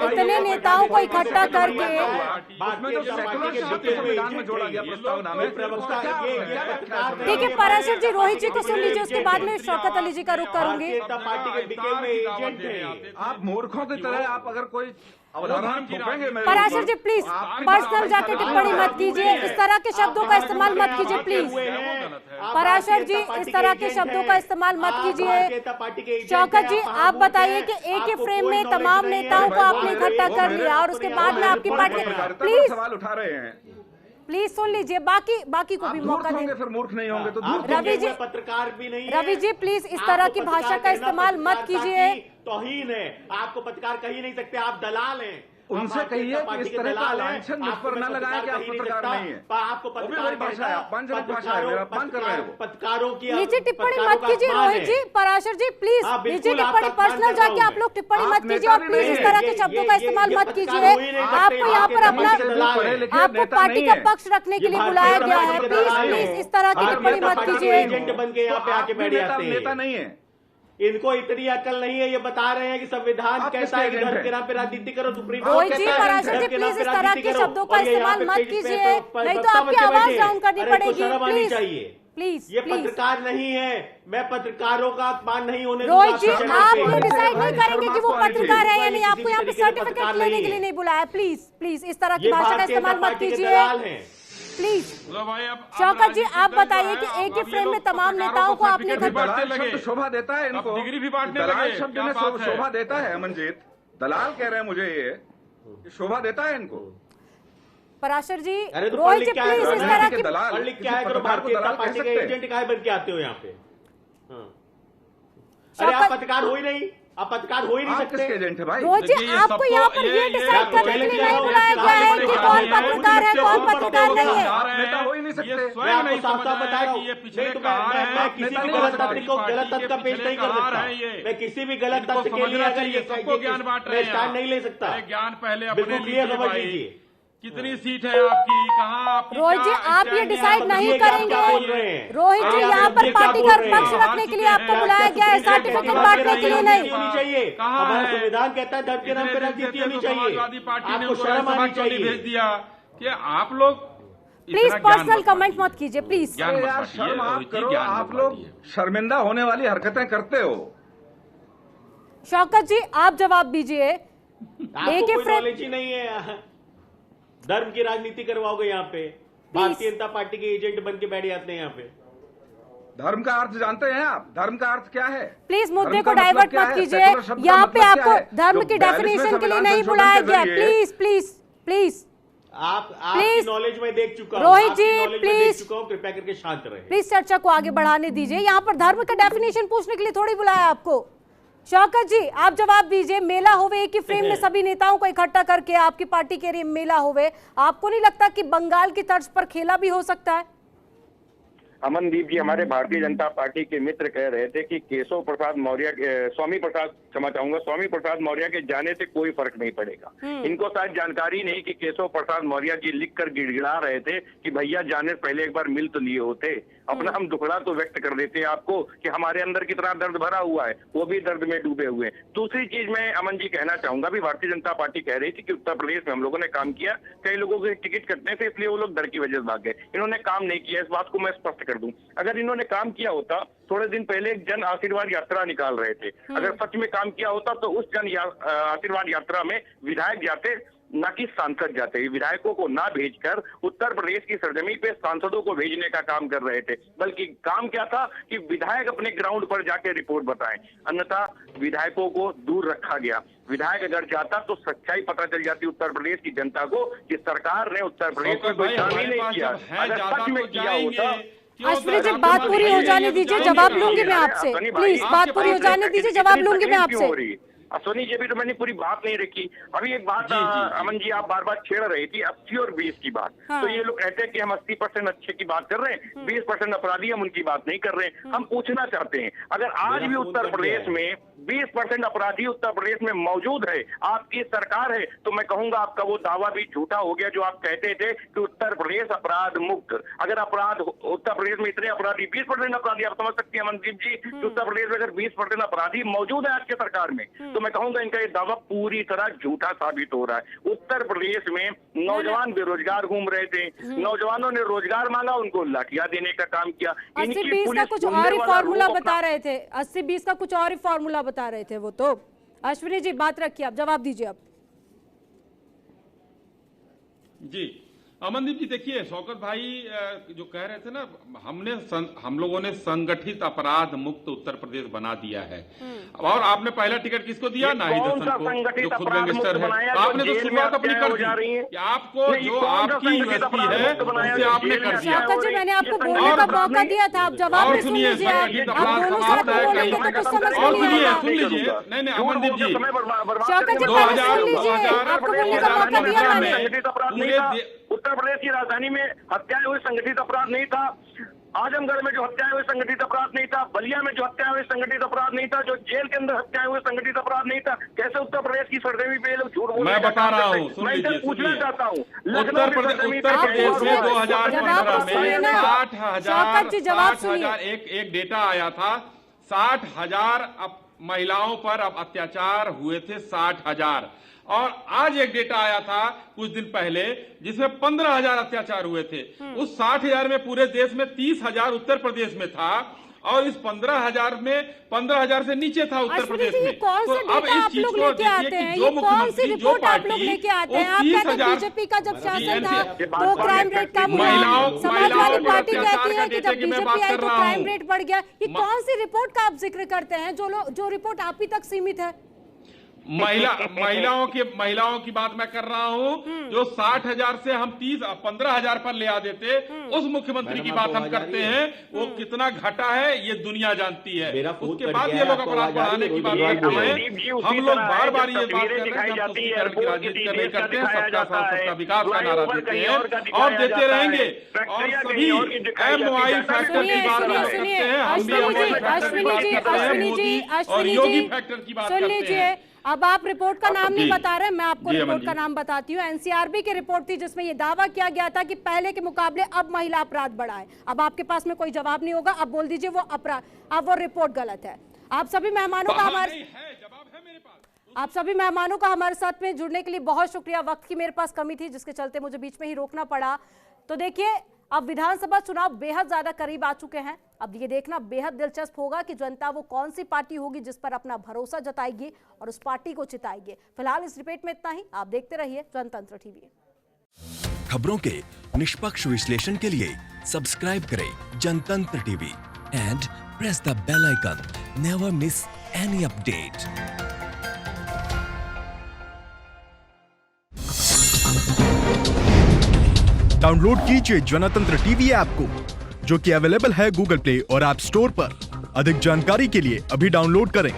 इतने नेताओं को इकट्ठा करके संविधान में जोड़ा गया प्रस्तावना में, ठीक है पराशर जी, रोहित जी को सुन लीजिए, उसके बाद में शौकत अली जी का रुख करूंगी। आप मूर्खों की तरह आप अगर कोई अवधारणा थोपेंगे, पराशर जी प्लीज पर्सनल जाके टिप्पणी मत कीजिए, इस तरह के शब्दों का इस्तेमाल मत कीजिए प्लीज। पराशर जी, इस तरह के शब्दों का इस्तेमाल मत कीजिए। शौकत जी, आप बताइए कि एक ही फ्रेम में तमाम नेताओं को आपने इकट्ठा कर लिया और उसके बाद में आपकी पार्टी, प्लीज सवाल उठा रहे हैं, प्लीज सुन लीजिए, बाकी को भी मौका देंगे। फिर मूर्ख नहीं होंगे तो रवि जी, पत्रकार भी नहीं, रवि जी प्लीज इस तरह की भाषा का इस्तेमाल मत कीजिए। तौहीन है, आपको पत्रकार कह ही नहीं सकते, आप दलाल हैं। उनसे कहिए कि इस तरह का लांछन मुझ पर न लगाएं कि आप पत्रकार नहीं है। आपको पत्रकार भाषा है, अपमानजनक भाषा है, मेरा अपमान कर रहे हैं वो। पत्रकारों की नीचे टिप्पणी मत कीजिए रोहित जी, पराशर जी प्लीज नीचे टिप्पणी, पर्सनल जाके आप लोग टिप्पणी मत कीजिए और प्लीज इस तरह के शब्दों का इस्तेमाल मत कीजिए। आपको यहाँ पर आपको पार्टी का पक्ष रखने के लिए बुलाया गया है, प्लीज इस तरह की टिप्पणी मत कीजिए। एजेंट बन के यहाँ पे आके बैठ जाते हैं, नेता नहीं है, इनको इतनी अकल नहीं है। ये बता रहे हैं कि संविधान कहता है कि धर्म के नाम पे राजनीति करो, supreme court Rohit ji, Parashar ji please इस तरह के शब्दों का इस्तेमाल मत कीजिए, नहीं तो आपकी आवाज डाउन करनी पड़ेगी। प्लीज ये पत्रकार नहीं है, मैं पत्रकारों का अपमान नहीं होने दूंगा। रोहित जी, आप ये डिसाइड नहीं करेंगे कि वो पत्रकार है या नहीं, आपको यहाँ पे सर्टिफिकेट लेने के लिए नहीं बुलाया। प्लीज इस तरह की भाषा का इस्तेमाल मत कीजिए प्लीज। शौकत जी, आप बताइए कि एक ही फ्रेम में तमाम नेताओं को आपने शब्द शोभा देता है इनको, डिग्री भी बांटने दलाल लगे, शब्द में शोभा देता है। अमनजीत दलाल कह रहे हैं मुझे, ये शोभा देता है इनको। पराशर जी, तो रोहित जी प्लीज इस तरह की दलाल क्या है, भारतीय जनता पार्टी के एजेंट काहे बन के आते हो यहाँ पे? अरे आप पत्रकार हो ही नहीं, आप पत्रकार हो ही नहीं आप सकते। किसके एजेंट है भाई? रोहित जी, देखिए, ये आपको सबको- यहाँ पर ये डिसाइड करने के लिए नहीं बुलाया गया है कि कौन पत्रकार है, कौन पत्रकार नहीं है। आप नेता हो ही नहीं सकते। ये मैं स्वयं आपको नहीं साफ समझ साफ रहे बता हैं रहा कि हूँ, ये पिछले नहीं तो कहार हैं। मैं किसी भी गलत तथ्य को गलत तथ्य का पेश नहीं कर सकता। मैं किसी भी गलत इनको तथ्य के लिए समझना अगर चाहिए, सबको ज्ञान बांट रहे मैं हैं स्टैंड आप। नहीं ले सकता। अरे ज्ञान पहले अपने बिल्कुल क्लियर लीजिए समझ भाई। लीजिए। कितनी सीट है आपकी, कहाँ आपकी, रोहित जी, क्या आप ये स्टैंड है डिसाइड आपका? नहीं ये क्या करेंगे। बोल रहे हैं? रोहित जी, अरे आप यहाँ पर ये क्या पार्टी बोल का रहे हैं? पक्ष रखने के लिए आपको बुलाया गया है, सर्टिफिकेट बांटने के लिए नहीं। होनी चाहिए। कहाँ हमारा है? संविधान कहता है धर्म के नाम पे इतने राजनीति दिन से होनी तो चाहिए। समाजवादी पार्टी ने आपको उनको शर्म राज्यसभा आनी क्यों नहीं भेज चाहिए। दिया कि आप लोग प्लीज इतना ज्ञान पर्सनल मत कमेंट बांटिए। मत कीजिए प्लीज। ज्ञान मत यार बांटिए, शर्म आप रोहित जी, करो, ज्ञान मत आप लोग बांटिए। शर्मिंदा होने वाली हरकतें करते हो। शौकत जी, आप जवाब दीजिए। आपको एक ही कोई फ्रेम- नॉलेज ही नहीं है। धर्म की राजनीति करवाओगे यहाँ पे। भारतीय जनता पार्टी के एजेंट बन के बैठ जाते हैं यहाँ पे। धर्म का अर्थ जानते हैं आप? धर्म का अर्थ क्या है? प्लीज मुद्दे धर्म को का मतलब डाइवर्ट क्या मत है? कीजिए। सेकुलर शब्द का यहाँ पे मतलब क्या आपको है? धर्म जो की 42वें डेफिनेशन के लिए संविधान नहीं संशोधन बुलाया के गया। जरिए- प्लीज प्लीज प्लीज आपकी Please, नॉलेज में देख चुका हूँ। रोहित आपकी जी, knowledge में please. देख चुका हूँ। कृपया करके शांत रहे। प्लीज चर्चा को आगे बढ़ाने दीजिए। यहाँ पर धर्म का डेफिनेशन पूछने के लिए थोड़ी बुलाया आपको। शौकत जी, आप जवाब दीजिए। मेला होवे एक ही फ्रेम में सभी नेताओं को इकट्ठा करके आपकी पार्टी के लिए मेला होवे, आपको नहीं लगता कि बंगाल की तर्ज पर खेला भी हो सकता है? अमनदीप जी हमारे भारतीय जनता पार्टी के मित्र कह रहे थे कि केशव प्रसाद मौर्य स्वामी प्रसाद क्षमा चाहूंगा स्वामी प्रसाद मौर्य के जाने से कोई फर्क नहीं पड़ेगा। इनको शायद जानकारी नहीं कि केशव प्रसाद मौर्य जी लिखकर गिड़गिड़ा रहे थे कि भैया जाने से पहले एक बार मिल तो लिए होते। अपना हम दुखड़ा तो व्यक्त कर देते हैं आपको कि हमारे अंदर कितना दर्द भरा हुआ है, वो भी दर्द में डूबे हुए हैं। दूसरी चीज मैं अमन जी कहना चाहूंगा भी भारतीय जनता पार्टी कह रही थी कि उत्तर प्रदेश में हम लोगों ने काम किया, कई लोगों के टिकट कटने से इसलिए वो लोग डर की वजह से भाग गए। इन्होंने काम नहीं किया, इस बात को मैं स्पष्ट कर दूं। अगर इन्होंने काम किया होता, थोड़े दिन पहले एक जन आशीर्वाद यात्रा निकाल रहे थे, अगर सच में काम किया होता तो उस जन आशीर्वाद यात्रा में विधायक जाते, न कि सांसद जाते। विधायकों को ना भेजकर उत्तर प्रदेश की सरजमी पे सांसदों को भेजने का काम कर रहे थे, बल्कि काम क्या था कि विधायक अपने ग्राउंड पर जाके रिपोर्ट बताएं। अन्यथा विधायकों को दूर रखा गया। विधायक अगर जाता तो सच्चाई पता चल जाती उत्तर प्रदेश की जनता को कि सरकार ने उत्तर प्रदेश में कोई काम ही नहीं किया। अगर सच में किया होता। अश्विनी जी, बात पूरी हो जाने दीजिए, जवाब लूंगी मैं आपसे। प्लीज बात पूरी हो जाने दीजिए, जवाब लूंगी मैं आपसे। सोनी जी, अभी तो मैंने पूरी बात नहीं रखी। अभी एक बात अमन जी आप बार बार छेड़ रही थी 80 और 20 की बात। हाँ। तो ये लोग कहते हैं कि हम 80% अच्छे की बात कर रहे हैं, 20% अपराधी हम उनकी बात नहीं कर रहे हैं। हम पूछना चाहते हैं, अगर आज भी उत्तर प्रदेश में 20% अपराधी उत्तर प्रदेश में मौजूद है, आपकी सरकार है, तो मैं कहूंगा आपका वो दावा भी झूठा हो गया जो आप कहते थे कि उत्तर प्रदेश अपराध मुक्त। अगर अपराध उत्तर प्रदेश में इतने अपराधी 20% अपराधी, आप समझ सकती हैं अमनदीप जी कि उत्तर प्रदेश में अगर 20% अपराधी मौजूद है आज के सरकार में, तो मैं कहूंगा इनका ये दावा पूरी तरह झूठा साबित हो रहा है। उत्तर प्रदेश में नौजवान बेरोजगार घूम रहे थे, नौजवानों ने रोजगार मांगा, उनको लाठियां देने का काम किया। 80-20 का कुछ और ही फॉर्मूला बता रहे थे, 80-20 का कुछ और ही फॉर्मूला बता रहे थे वो तो। अश्विनी जी, बात रखिए, आप जवाब दीजिए अब। जी अमनदीप जी, देखिए शौकत भाई जो कह रहे थे ना, हम लोगों ने संगठित अपराध मुक्त उत्तर प्रदेश बना दिया है। और आपने पहला टिकट किसको दिया? नाहिद हसन को, जो खुद गैंगस्टर है। आपने तो शुरुआत अपनी कर दी कि आपको जो आपकी यूनिवर्सिटी है उससे आपने कर दिया। शौकत जी, मैंने आपको बोलने का मौका दिया था, आप जवाब में सुन लीजिए। आप दोनों साथ बोलेंगे तो कुछ समझ नहीं आएगा। सुन लीजिए, नहीं अमनदीप जी, शौकत जी, पहले सुन लीजिए, आपको बोलने का मौका दिया मैंने। उत्तर प्रदेश की राजधानी में हत्याएं हुई संगठित अपराध नहीं था, आजमगढ़ में जो हत्याएं हुई संगठित अपराध नहीं था, बलिया में जो हत्याएं हुई संगठित अपराध नहीं था, जो जेल के अंदर हत्याएं हुए संगठित अपराध नहीं था। कैसे उत्तर प्रदेश की सरजमी पे लोग झूठ बोल रहे हैं? मैं बता रहा हूँ, सुन लीजिए, पूछना चाहता हूँ, उत्तर प्रदेश में 2015 में एक डेटा आया था, 60,000 महिलाओं पर अब अत्याचार हुए थे, 60,000। और आज एक डेटा आया था कुछ दिन पहले जिसमें 15,000 अत्याचार हुए थे। उस 60,000 में पूरे देश में 30,000 उत्तर प्रदेश में था, और इस 15,000 में 15,000 से नीचे था उत्तर प्रदेश में। कौन तो से अब डेटा इस आप चीज लोग को लेके आते देखिए हैं? कि ये जो कौन सी मुख्यमंत्री जो रिपोर्ट आप लोग पार्टी लेके आते हैं? आप कहते हैं बीजेपी का जब शासन था तो क्राइम रेट कम हुआ, समाजवादी पार्टी कहती है कि जब बीजेपी आई तो क्राइम रेट बढ़ गया। ये कौन सी रिपोर्ट का आप जिक्र करते हैं जो रिपोर्ट आप ही तक सीमित है? महिलाओं की बात मैं कर रहा हूं, जो 60,000 से हम 15,000 पर ले आ देते, उस मुख्यमंत्री की बात हम करते हैं। वो कितना घटा है ये दुनिया जानती है। उसके बाद ये लोग अपराध बढ़ाने की बात करते हैं। हम लोग बार बार ये बात कर रहे हैं, राजनीति करते हैं, सबका साथ सबका विकास का नारा देते हैं और देते रहेंगे। और सभी MOI फैक्टर की बात करते हैं, हम भी MOI फैक्टर की बात करते हैं, मोदी और योगी फैक्टर की बात करते हैं। अब आप रिपोर्ट का नाम नहीं बता रहे, मैं आपको रिपोर्ट का नाम बताती हूँ। NCRB की रिपोर्ट थी जिसमें यह दावा किया गया था कि पहले के मुकाबले अब महिला अपराध बढ़ा है। अब आपके पास में कोई जवाब नहीं होगा, अब बोल दीजिए वो अपराध, अब वो रिपोर्ट गलत है। आप सभी मेहमानों का हमारे साथ में जुड़ने के लिए बहुत शुक्रिया। वक्त की मेरे पास कमी थी जिसके चलते मुझे बीच में ही रोकना पड़ा। तो देखिए, अब विधानसभा चुनाव बेहद ज्यादा करीब आ चुके हैं। अब ये देखना बेहद दिलचस्प होगा कि जनता वो कौन सी पार्टी होगी जिस पर अपना भरोसा जताएगी और उस पार्टी को चिताएगी। फिलहाल इस रिपोर्ट में इतना ही। आप देखते रहिए जनतंत्र टीवी। खबरों के निष्पक्ष विश्लेषण के लिए सब्सक्राइब करें Jantantra TV and press the bell icon. Never miss any update. Download कीजिए जनतंत्र टीवी ऐप को, जो कि अवेलेबल है गूगल प्ले और ऐप स्टोर पर। अधिक जानकारी के लिए अभी डाउनलोड करें।